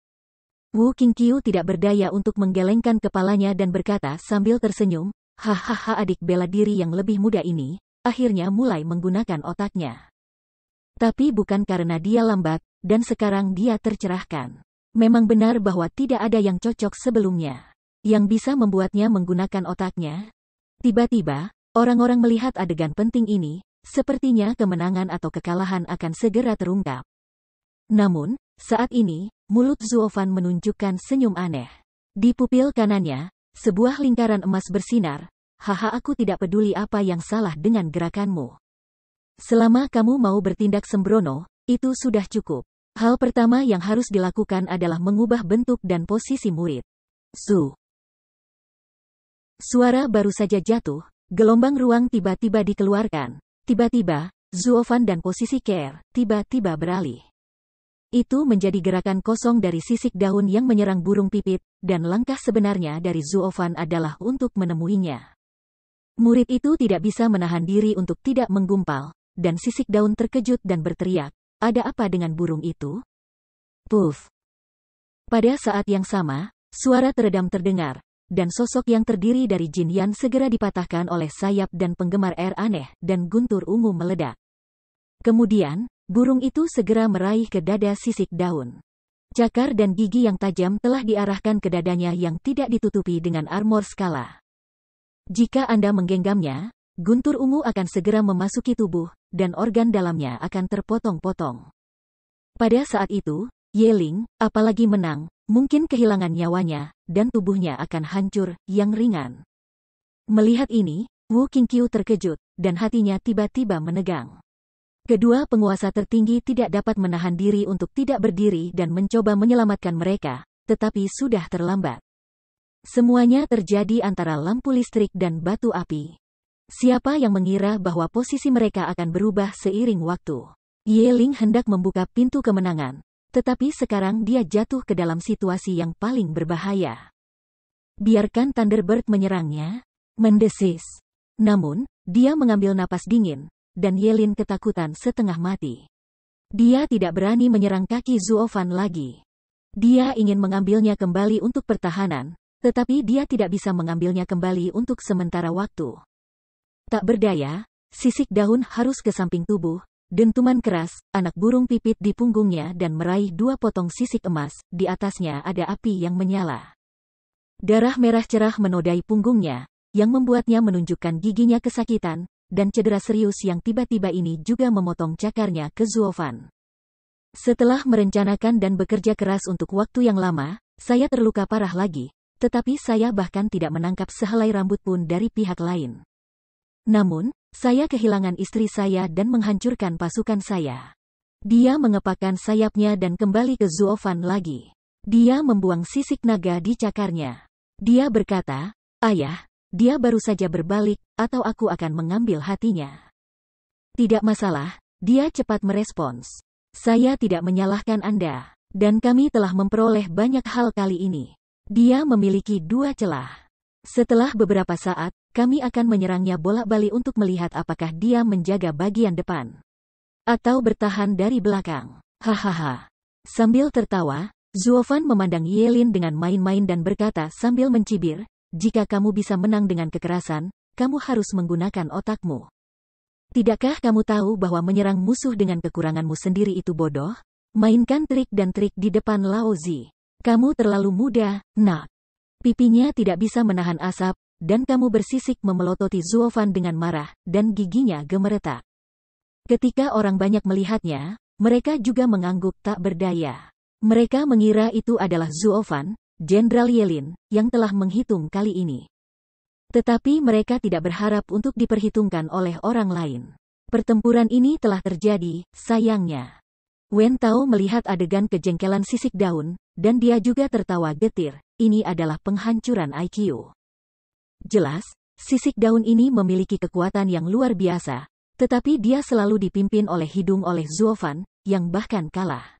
Wu Qingqiu tidak berdaya untuk menggelengkan kepalanya dan berkata sambil tersenyum, hahaha, adik bela diri yang lebih muda ini, akhirnya mulai menggunakan otaknya. Tapi bukan karena dia lambat, dan sekarang dia tercerahkan. Memang benar bahwa tidak ada yang cocok sebelumnya yang bisa membuatnya menggunakan otaknya. Tiba-tiba, orang-orang melihat adegan penting ini. Sepertinya kemenangan atau kekalahan akan segera terungkap. Namun, saat ini, mulut Zuo Fan menunjukkan senyum aneh. Di pupil kanannya, sebuah lingkaran emas bersinar. Haha, aku tidak peduli apa yang salah dengan gerakanmu. Selama kamu mau bertindak sembrono, itu sudah cukup. Hal pertama yang harus dilakukan adalah mengubah bentuk dan posisi murid. Suara baru saja jatuh, gelombang ruang tiba-tiba dikeluarkan. Tiba-tiba, Zuo Fan dan posisi Care tiba-tiba beralih. Itu menjadi gerakan kosong dari sisik daun yang menyerang burung pipit, dan langkah sebenarnya dari Zuo Fan adalah untuk menemuinya. Murid itu tidak bisa menahan diri untuk tidak menggumpal, dan sisik daun terkejut dan berteriak, ada apa dengan burung itu? Puff. Pada saat yang sama, suara teredam terdengar, dan sosok yang terdiri dari Jin Yan segera dipatahkan oleh sayap dan penggemar air aneh, dan guntur ungu meledak. Kemudian, burung itu segera meraih ke dada sisik daun. Cakar dan gigi yang tajam telah diarahkan ke dadanya yang tidak ditutupi dengan armor skala. Jika Anda menggenggamnya, guntur ungu akan segera memasuki tubuh, dan organ dalamnya akan terpotong-potong. Pada saat itu, Yeling, apalagi menang, mungkin kehilangan nyawanya, dan tubuhnya akan hancur, yang ringan. Melihat ini, Wu Qingqiu terkejut, dan hatinya tiba-tiba menegang. Kedua penguasa tertinggi tidak dapat menahan diri untuk tidak berdiri dan mencoba menyelamatkan mereka, tetapi sudah terlambat. Semuanya terjadi antara lampu listrik dan batu api. Siapa yang mengira bahwa posisi mereka akan berubah seiring waktu? Yeling hendak membuka pintu kemenangan. Tetapi sekarang dia jatuh ke dalam situasi yang paling berbahaya. Biarkan Thunderbird menyerangnya, mendesis. Namun, dia mengambil napas dingin, dan Yelin ketakutan setengah mati. Dia tidak berani menyerang kaki Zuo Fan lagi. Dia ingin mengambilnya kembali untuk pertahanan, tetapi dia tidak bisa mengambilnya kembali untuk sementara waktu. Tak berdaya, sisik daun harus ke samping tubuh. Dentuman keras, anak burung pipit di punggungnya dan meraih dua potong sisik emas, di atasnya ada api yang menyala. Darah merah cerah menodai punggungnya, yang membuatnya menunjukkan giginya kesakitan, dan cedera serius yang tiba-tiba ini juga memotong cakarnya ke Zuo Fan. Setelah merencanakan dan bekerja keras untuk waktu yang lama, saya terluka parah lagi, tetapi saya bahkan tidak menangkap sehelai rambut pun dari pihak lain. Namun, saya kehilangan istri saya dan menghancurkan pasukan saya. Dia mengepakkan sayapnya dan kembali ke Zuo Fan lagi. Dia membuang sisik naga di cakarnya. Dia berkata, ayah, dia baru saja berbalik, atau aku akan mengambil hatinya. Tidak masalah, dia cepat merespons. Saya tidak menyalahkan Anda, dan kami telah memperoleh banyak hal kali ini. Dia memiliki dua celah. Setelah beberapa saat, kami akan menyerangnya bolak-balik untuk melihat apakah dia menjaga bagian depan atau bertahan dari belakang. Hahaha. Sambil tertawa, Zuofan memandang Yelin dengan main-main dan berkata sambil mencibir, jika kamu bisa menang dengan kekerasan, kamu harus menggunakan otakmu. Tidakkah kamu tahu bahwa menyerang musuh dengan kekuranganmu sendiri itu bodoh? Mainkan trik dan trik di depan Laozi. Kamu terlalu muda, nak. Pipinya tidak bisa menahan asap, dan kamu bersisik memelototi Zuofan dengan marah, dan giginya gemeretak. Ketika orang banyak melihatnya, mereka juga mengangguk tak berdaya. Mereka mengira itu adalah Zuofan, Jenderal Yelin, yang telah menghitung kali ini. Tetapi mereka tidak berharap untuk diperhitungkan oleh orang lain. Pertempuran ini telah terjadi, sayangnya. Wen Tao melihat adegan kejengkelan sisik daun, dan dia juga tertawa getir. Ini adalah penghancuran IQ. Jelas, sisik daun ini memiliki kekuatan yang luar biasa, tetapi dia selalu dipimpin oleh hidung oleh Zuofan, yang bahkan kalah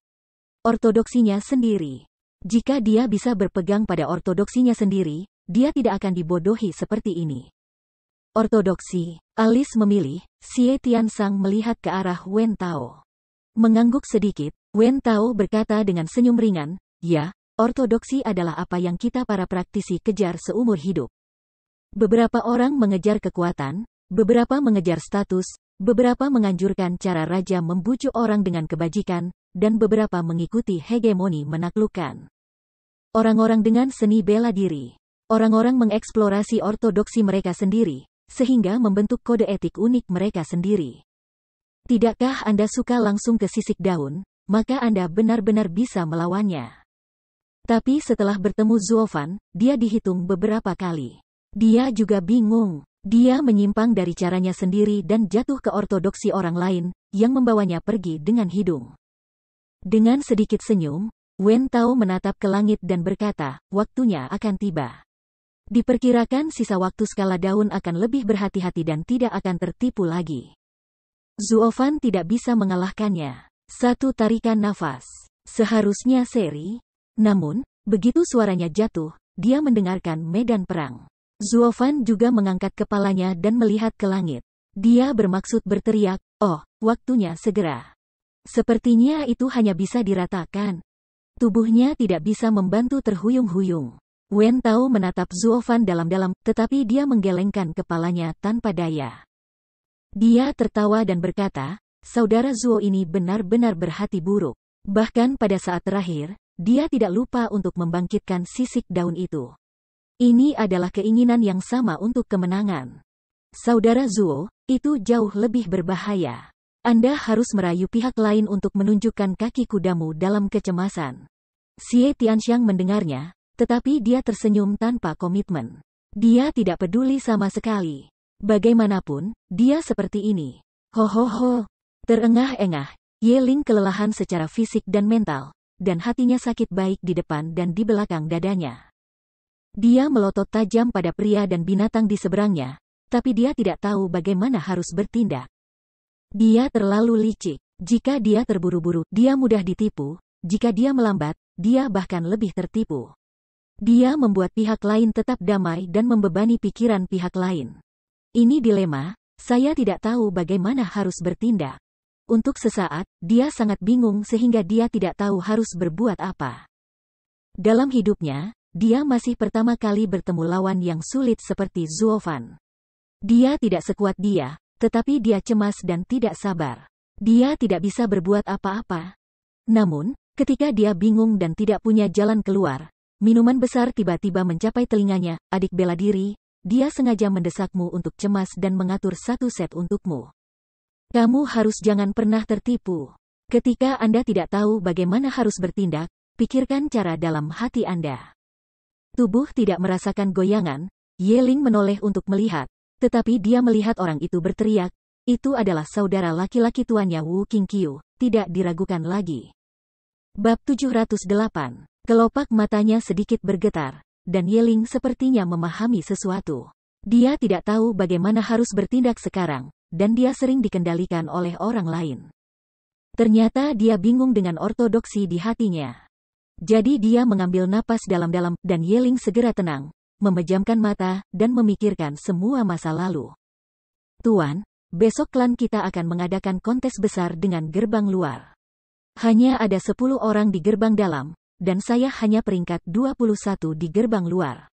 ortodoksinya sendiri. Jika dia bisa berpegang pada ortodoksinya sendiri, dia tidak akan dibodohi seperti ini. Ortodoksi, Alice memilih. Xie Tiansang melihat ke arah Wen Tao. Mengangguk sedikit, Wen Tao berkata dengan senyum ringan, ya, ortodoksi adalah apa yang kita para praktisi kejar seumur hidup. Beberapa orang mengejar kekuatan, beberapa mengejar status, beberapa menganjurkan cara raja membujuk orang dengan kebajikan, dan beberapa mengikuti hegemoni menaklukkan orang-orang dengan seni bela diri. Orang-orang mengeksplorasi ortodoksi mereka sendiri, sehingga membentuk kode etik unik mereka sendiri. Tidakkah Anda suka langsung ke sisik daun, maka Anda benar-benar bisa melawannya. Tapi setelah bertemu Zuofan, dia dihitung beberapa kali. Dia juga bingung. Dia menyimpang dari caranya sendiri dan jatuh ke ortodoksi orang lain, yang membawanya pergi dengan hidung. Dengan sedikit senyum, Wen Tao menatap ke langit dan berkata, waktunya akan tiba. Diperkirakan sisa waktu skala daun akan lebih berhati-hati dan tidak akan tertipu lagi. Zuofan tidak bisa mengalahkannya. Satu tarikan nafas. Seharusnya seri. Namun, begitu suaranya jatuh, dia mendengarkan medan perang. Zuofan juga mengangkat kepalanya dan melihat ke langit. Dia bermaksud berteriak, oh, waktunya segera. Sepertinya itu hanya bisa diratakan. Tubuhnya tidak bisa membantu terhuyung-huyung. Wen Tao menatap Zuofan dalam-dalam, tetapi dia menggelengkan kepalanya tanpa daya. Dia tertawa dan berkata, saudara Zuo ini benar-benar berhati buruk. Bahkan pada saat terakhir, dia tidak lupa untuk membangkitkan sisik daun itu. Ini adalah keinginan yang sama untuk kemenangan. Saudara Zuo, itu jauh lebih berbahaya. Anda harus merayu pihak lain untuk menunjukkan kaki kudamu dalam kecemasan. Xie Tianxiang mendengarnya, tetapi dia tersenyum tanpa komitmen. Dia tidak peduli sama sekali. Bagaimanapun, dia seperti ini. Ho. Terengah-engah, Yeling kelelahan secara fisik dan mental, dan hatinya sakit baik di depan dan di belakang dadanya. Dia melotot tajam pada pria dan binatang di seberangnya, tapi dia tidak tahu bagaimana harus bertindak. Dia terlalu licik. Jika dia terburu-buru, dia mudah ditipu. Jika dia melambat, dia bahkan lebih tertipu. Dia membuat pihak lain tetap damai dan membebani pikiran pihak lain. Ini dilema, saya tidak tahu bagaimana harus bertindak. Untuk sesaat, dia sangat bingung sehingga dia tidak tahu harus berbuat apa. Dalam hidupnya, dia masih pertama kali bertemu lawan yang sulit seperti Zuofan. Dia tidak sekuat dia, tetapi dia cemas dan tidak sabar. Dia tidak bisa berbuat apa-apa. Namun, ketika dia bingung dan tidak punya jalan keluar, minuman besar tiba-tiba mencapai telinganya. Adik bela diri, dia sengaja mendesakmu untuk cemas dan mengatur satu set untukmu. Kamu harus jangan pernah tertipu. Ketika Anda tidak tahu bagaimana harus bertindak, pikirkan cara dalam hati Anda. Tubuh tidak merasakan goyangan. Yeling menoleh untuk melihat. Tetapi dia melihat orang itu berteriak, itu adalah saudara laki-laki tuannya Wu Qingqiu, tidak diragukan lagi. Bab 708. Kelopak matanya sedikit bergetar, dan Yeling sepertinya memahami sesuatu. Dia tidak tahu bagaimana harus bertindak sekarang, dan dia sering dikendalikan oleh orang lain. Ternyata dia bingung dengan ortodoksi di hatinya. Jadi dia mengambil napas dalam-dalam, dan Yeling segera tenang. memejamkan mata, dan memikirkan semua masa lalu. Tuan, besok klan kita akan mengadakan kontes besar dengan gerbang luar. Hanya ada 10 orang di gerbang dalam, dan saya hanya peringkat 21 di gerbang luar.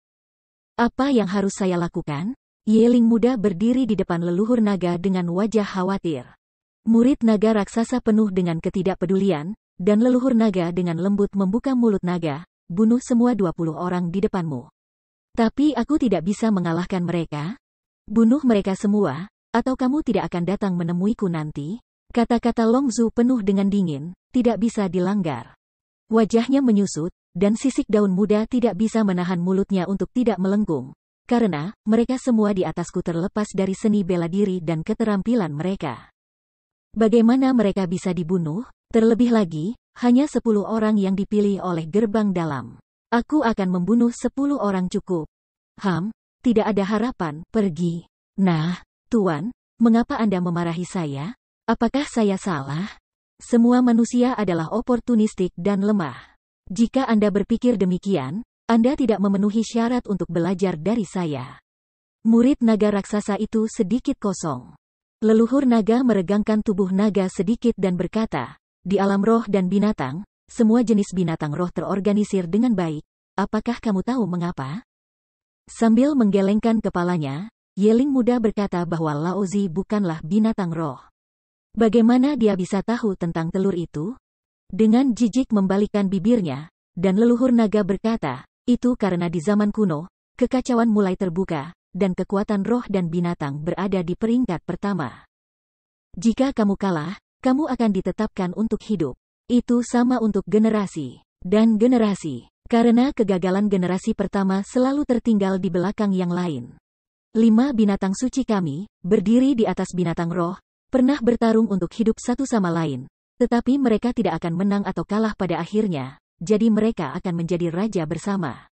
Apa yang harus saya lakukan? Yeling muda berdiri di depan leluhur naga dengan wajah khawatir. Murid naga raksasa penuh dengan ketidakpedulian, dan leluhur naga dengan lembut membuka mulut naga, bunuh semua 20 orang di depanmu. Tapi aku tidak bisa mengalahkan mereka. Bunuh mereka semua, atau kamu tidak akan datang menemuiku nanti. Kata-kata Long Zhu penuh dengan dingin, tidak bisa dilanggar. Wajahnya menyusut, dan sisik daun muda tidak bisa menahan mulutnya untuk tidak melengkung. Karena, mereka semua di atasku terlepas dari seni bela diri dan keterampilan mereka. Bagaimana mereka bisa dibunuh? Terlebih lagi, hanya 10 orang yang dipilih oleh gerbang dalam. Aku akan membunuh 10 orang cukup. Tidak ada harapan, pergi. Nah, Tuan, mengapa Anda memarahi saya? Apakah saya salah? Semua manusia adalah oportunistik dan lemah. Jika Anda berpikir demikian, Anda tidak memenuhi syarat untuk belajar dari saya. Murid naga raksasa itu sedikit kosong. Leluhur naga meregangkan tubuh naga sedikit dan berkata, di alam roh dan binatang, semua jenis binatang roh terorganisir dengan baik. Apakah kamu tahu mengapa? Sambil menggelengkan kepalanya, Yeling muda berkata bahwa Laozi bukanlah binatang roh. Bagaimana dia bisa tahu tentang telur itu? Dengan jijik membalikkan bibirnya, dan leluhur naga berkata, itu karena di zaman kuno, kekacauan mulai terbuka, dan kekuatan roh dan binatang berada di peringkat pertama. Jika kamu kalah, kamu akan ditetapkan untuk hidup. Itu sama untuk generasi dan generasi, karena kegagalan generasi pertama selalu tertinggal di belakang yang lain. 5 binatang suci kami, berdiri di atas binatang roh, pernah bertarung untuk hidup satu sama lain, tetapi mereka tidak akan menang atau kalah pada akhirnya. Jadi mereka akan menjadi raja bersama.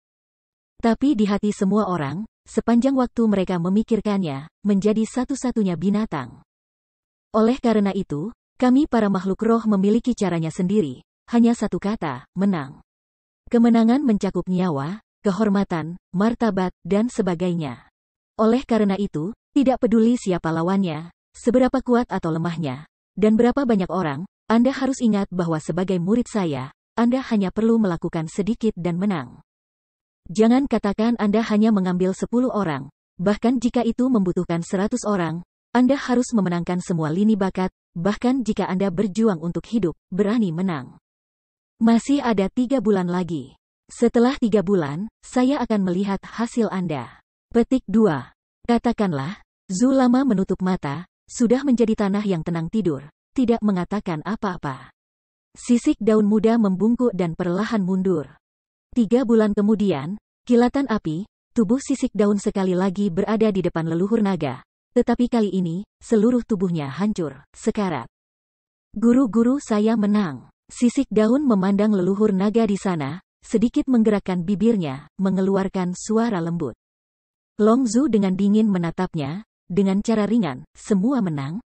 Tapi di hati semua orang, sepanjang waktu mereka memikirkannya, menjadi satu-satunya binatang. Oleh karena itu, kami para makhluk roh memiliki caranya sendiri, hanya satu kata, menang. Kemenangan mencakup nyawa, kehormatan, martabat, dan sebagainya. Oleh karena itu, tidak peduli siapa lawannya, seberapa kuat atau lemahnya, dan berapa banyak orang, Anda harus ingat bahwa sebagai murid saya, Anda hanya perlu melakukan sedikit dan menang. Jangan katakan Anda hanya mengambil 10 orang, bahkan jika itu membutuhkan 100 orang, Anda harus memenangkan semua lini bakat, bahkan jika Anda berjuang untuk hidup, berani menang. Masih ada 3 bulan lagi. Setelah 3 bulan, saya akan melihat hasil Anda. Petik 2. Katakanlah, Zhu lama menutup mata, sudah menjadi tanah yang tenang tidur, tidak mengatakan apa-apa. Sisik daun muda membungkuk dan perlahan mundur. 3 bulan kemudian, kilatan api, tubuh sisik daun sekali lagi berada di depan leluhur naga. Tetapi kali ini, seluruh tubuhnya hancur, sekarat. Guru-guru saya menang. Sisik daun memandang leluhur naga di sana, sedikit menggerakkan bibirnya, mengeluarkan suara lembut. Long Zhu dengan dingin menatapnya, dengan cara ringan, semua menang?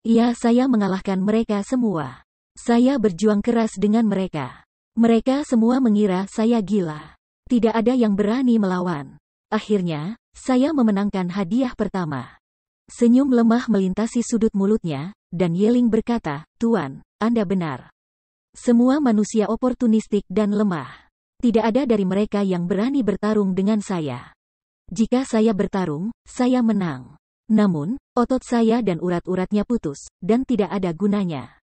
Ya, saya mengalahkan mereka semua. Saya berjuang keras dengan mereka. Mereka semua mengira saya gila. Tidak ada yang berani melawan. Akhirnya, saya memenangkan hadiah pertama. Senyum lemah melintasi sudut mulutnya, dan Yeling berkata, Tuan, Anda benar. Semua manusia oportunistik dan lemah. Tidak ada dari mereka yang berani bertarung dengan saya. Jika saya bertarung, saya menang. Namun, otot saya dan urat-uratnya putus, dan tidak ada gunanya.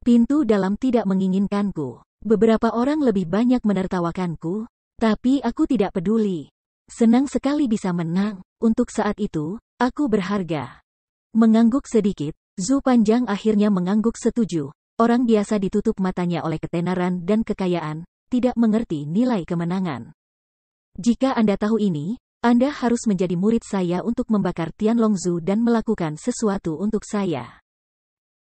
Pintu dalam tidak menginginkanku. Beberapa orang lebih banyak menertawakanku, tapi aku tidak peduli. Senang sekali bisa menang. Untuk saat itu, aku berharga. Mengangguk sedikit, Zhu Panjang akhirnya mengangguk setuju. Orang biasa ditutup matanya oleh ketenaran dan kekayaan, tidak mengerti nilai kemenangan. Jika Anda tahu ini, Anda harus menjadi murid saya untuk membakar Tianlong Zhu dan melakukan sesuatu untuk saya.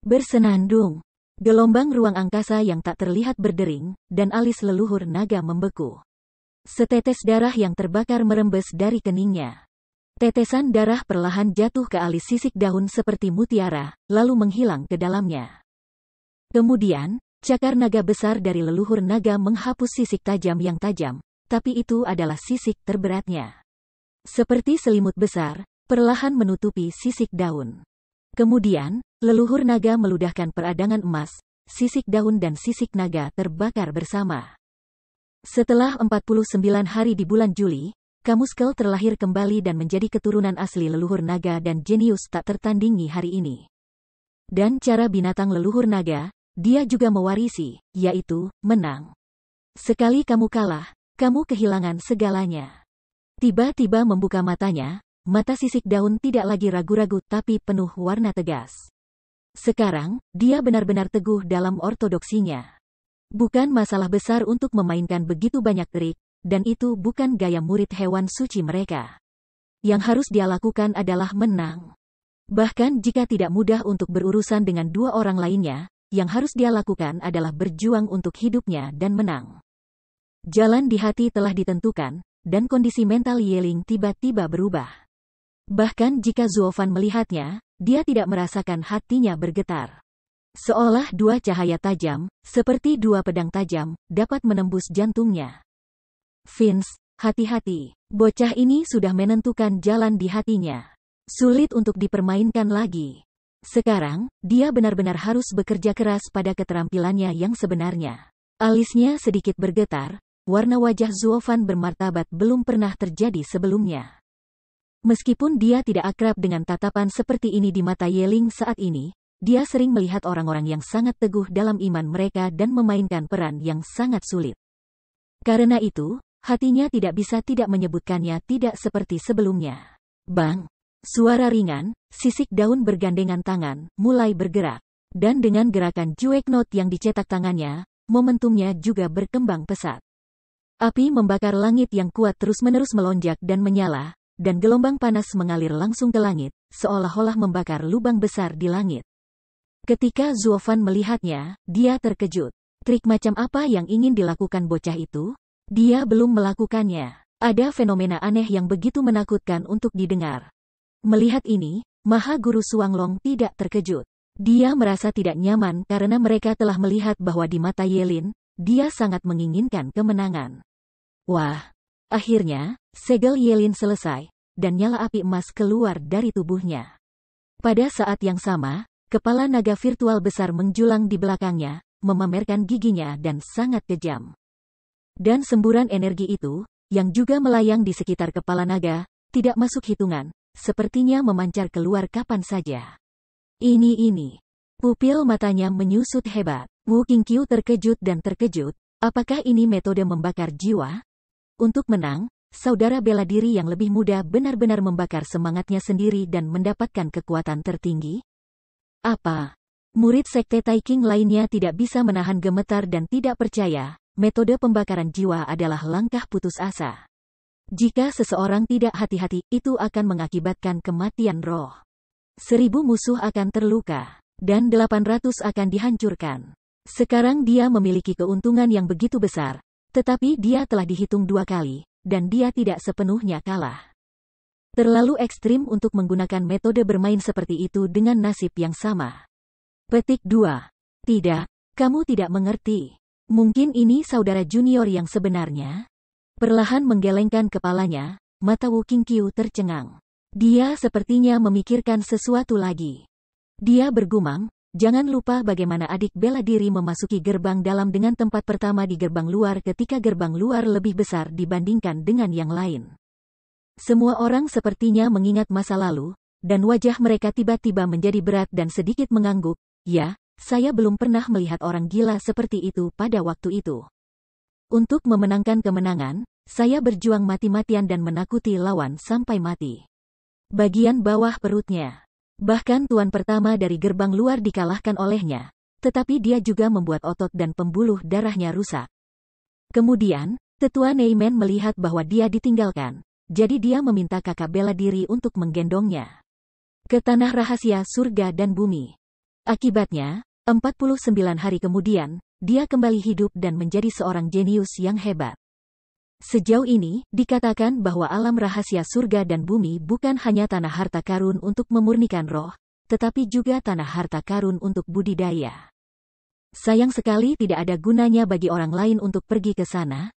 Bersenandung. Gelombang ruang angkasa yang tak terlihat berdering, dan alis leluhur naga membeku. Setetes darah yang terbakar merembes dari keningnya. Tetesan darah perlahan jatuh ke alis sisik daun seperti mutiara, lalu menghilang ke dalamnya. Kemudian, cakar naga besar dari leluhur naga menghapus sisik tajam yang tajam, tapi itu adalah sisik terberatnya. Seperti selimut besar, perlahan menutupi sisik daun. Kemudian, leluhur naga meludahkan peradangan emas, sisik daun dan sisik naga terbakar bersama. Setelah 49 hari di bulan Juli, Kamuskel terlahir kembali dan menjadi keturunan asli leluhur naga dan jenius tak tertandingi hari ini. Dan cara binatang leluhur naga, dia juga mewarisi, yaitu, menang. Sekali kamu kalah, kamu kehilangan segalanya. Tiba-tiba membuka matanya, mata sisik daun tidak lagi ragu-ragu tapi penuh warna tegas. Sekarang, dia benar-benar teguh dalam ortodoksinya. Bukan masalah besar untuk memainkan begitu banyak trik, dan itu bukan gaya murid hewan suci mereka. Yang harus dia lakukan adalah menang. Bahkan jika tidak mudah untuk berurusan dengan dua orang lainnya, yang harus dia lakukan adalah berjuang untuk hidupnya dan menang. Jalan di hati telah ditentukan, dan kondisi mental Yeling tiba-tiba berubah. Bahkan jika Zuofan melihatnya, dia tidak merasakan hatinya bergetar. Seolah dua cahaya tajam, seperti dua pedang tajam, dapat menembus jantungnya. Vince, hati-hati. Bocah ini sudah menentukan jalan di hatinya. Sulit untuk dipermainkan lagi. Sekarang, dia benar-benar harus bekerja keras pada keterampilannya yang sebenarnya. Alisnya sedikit bergetar, warna wajah Zuofan bermartabat belum pernah terjadi sebelumnya. Meskipun dia tidak akrab dengan tatapan seperti ini di mata Yeling saat ini, dia sering melihat orang-orang yang sangat teguh dalam iman mereka dan memainkan peran yang sangat sulit. Karena itu, hatinya tidak bisa tidak menyebutkannya tidak seperti sebelumnya. Bang! Suara ringan, sisik daun bergandengan tangan, mulai bergerak. Dan dengan gerakan Jueknot yang dicetak tangannya, momentumnya juga berkembang pesat. Api membakar langit yang kuat terus-menerus melonjak dan menyala, dan gelombang panas mengalir langsung ke langit, seolah-olah membakar lubang besar di langit. Ketika Zuofan melihatnya, dia terkejut. Trik macam apa yang ingin dilakukan bocah itu? Dia belum melakukannya. Ada fenomena aneh yang begitu menakutkan untuk didengar. Melihat ini, Maha Guru Suanglong tidak terkejut. Dia merasa tidak nyaman karena mereka telah melihat bahwa di mata Yelin, dia sangat menginginkan kemenangan. Wah! Akhirnya, segel Yelin selesai, dan nyala api emas keluar dari tubuhnya. Pada saat yang sama, kepala naga virtual besar menjulang di belakangnya, memamerkan giginya dan sangat kejam. Dan semburan energi itu, yang juga melayang di sekitar kepala naga, tidak masuk hitungan. Sepertinya memancar keluar kapan saja. Ini. Pupil matanya menyusut hebat. Wu Qingqiu terkejut dan terkejut. Apakah ini metode membakar jiwa? Untuk menang, saudara bela diri yang lebih muda benar-benar membakar semangatnya sendiri dan mendapatkan kekuatan tertinggi? Apa? Murid sekte Taiking lainnya tidak bisa menahan gemetar dan tidak percaya. Metode pembakaran jiwa adalah langkah putus asa. Jika seseorang tidak hati-hati, itu akan mengakibatkan kematian roh. 1000 musuh akan terluka, dan 800 akan dihancurkan. Sekarang dia memiliki keuntungan yang begitu besar, tetapi dia telah dihitung 2 kali, dan dia tidak sepenuhnya kalah. Terlalu ekstrim untuk menggunakan metode bermain seperti itu dengan nasib yang sama. Petik 2. Tidak, kamu tidak mengerti. Mungkin ini saudara junior yang sebenarnya? Perlahan menggelengkan kepalanya, mata Wu Qingqiu tercengang. Dia sepertinya memikirkan sesuatu lagi. Dia bergumam, jangan lupa bagaimana adik bela diri memasuki gerbang dalam dengan tempat pertama di gerbang luar ketika gerbang luar lebih besar dibandingkan dengan yang lain. Semua orang sepertinya mengingat masa lalu, dan wajah mereka tiba-tiba menjadi berat dan sedikit mengangguk. Ya, saya belum pernah melihat orang gila seperti itu pada waktu itu. Untuk memenangkan kemenangan, saya berjuang mati-matian dan menakuti lawan sampai mati. Bagian bawah perutnya. Bahkan tuan pertama dari gerbang luar dikalahkan olehnya, tetapi dia juga membuat otot dan pembuluh darahnya rusak. Kemudian, tetua Neiman melihat bahwa dia ditinggalkan, jadi dia meminta kakak bela diri untuk menggendongnya ke tanah rahasia surga dan bumi. Akibatnya, 49 hari kemudian, dia kembali hidup dan menjadi seorang jenius yang hebat. Sejauh ini, dikatakan bahwa alam rahasia surga dan bumi bukan hanya tanah harta karun untuk memurnikan roh, tetapi juga tanah harta karun untuk budidaya. Sayang sekali tidak ada gunanya bagi orang lain untuk pergi ke sana.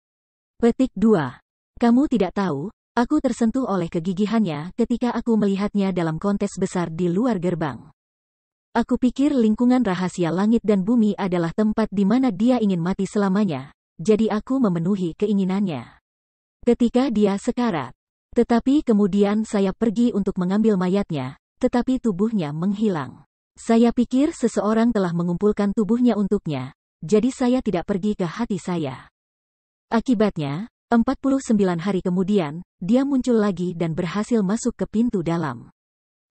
Petik 2. Kamu tidak tahu, aku tersentuh oleh kegigihannya ketika aku melihatnya dalam kontes besar di luar gerbang. Aku pikir lingkungan rahasia langit dan bumi adalah tempat di mana dia ingin mati selamanya, jadi aku memenuhi keinginannya. Ketika dia sekarat. Tetapi kemudian saya pergi untuk mengambil mayatnya, tetapi tubuhnya menghilang. Saya pikir seseorang telah mengumpulkan tubuhnya untuknya, jadi saya tidak pergi ke hati saya. Akibatnya, 49 hari kemudian, dia muncul lagi dan berhasil masuk ke pintu dalam.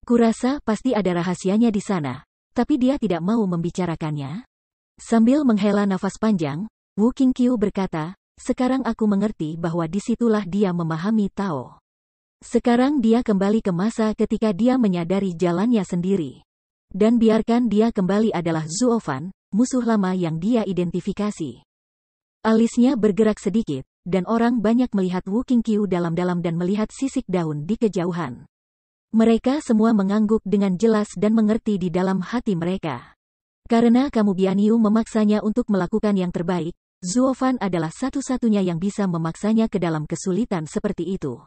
Kurasa pasti ada rahasianya di sana, tapi dia tidak mau membicarakannya. Sambil menghela nafas panjang, Wu Qingqiu berkata, sekarang aku mengerti bahwa disitulah dia memahami Tao. Sekarang dia kembali ke masa ketika dia menyadari jalannya sendiri. Dan biarkan dia kembali adalah Zuofan, musuh lama yang dia identifikasi. Alisnya bergerak sedikit, dan orang banyak melihat Wu Qingqiu dalam-dalam dan melihat sisik daun di kejauhan. Mereka semua mengangguk dengan jelas dan mengerti di dalam hati mereka. Karena kamu Bianiu memaksanya untuk melakukan yang terbaik, Zuofan adalah satu-satunya yang bisa memaksanya ke dalam kesulitan seperti itu.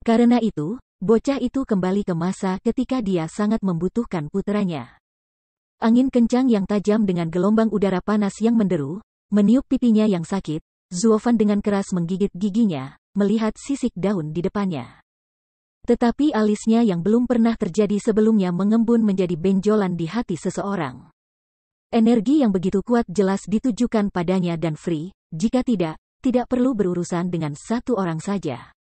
Karena itu, bocah itu kembali ke masa ketika dia sangat membutuhkan puteranya. Angin kencang yang tajam dengan gelombang udara panas yang menderu, meniup pipinya yang sakit, Zuofan dengan keras menggigit giginya, melihat sisik daun di depannya. Tetapi alisnya yang belum pernah terjadi sebelumnya mengembun menjadi benjolan di hati seseorang. Energi yang begitu kuat jelas ditujukan padanya dan Free, jika tidak perlu berurusan dengan satu orang saja.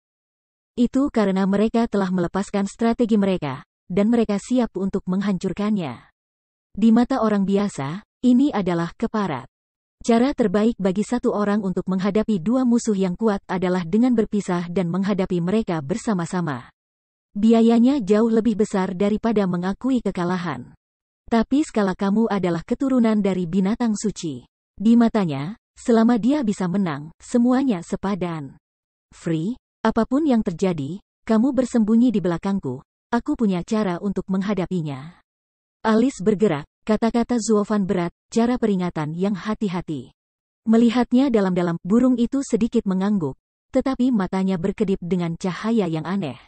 Itu karena mereka telah melepaskan strategi mereka, dan mereka siap untuk menghancurkannya. Di mata orang biasa, ini adalah keparat. Cara terbaik bagi satu orang untuk menghadapi dua musuh yang kuat adalah dengan berpisah dan menghadapi mereka bersama-sama. Biayanya jauh lebih besar daripada mengakui kekalahan. Tapi skala kamu adalah keturunan dari binatang suci. Di matanya, selama dia bisa menang, semuanya sepadan. Free, apapun yang terjadi, kamu bersembunyi di belakangku, aku punya cara untuk menghadapinya. Alis bergerak, kata-kata Zuofan berat, cara peringatan yang hati-hati. Melihatnya dalam-dalam, burung itu sedikit mengangguk, tetapi matanya berkedip dengan cahaya yang aneh.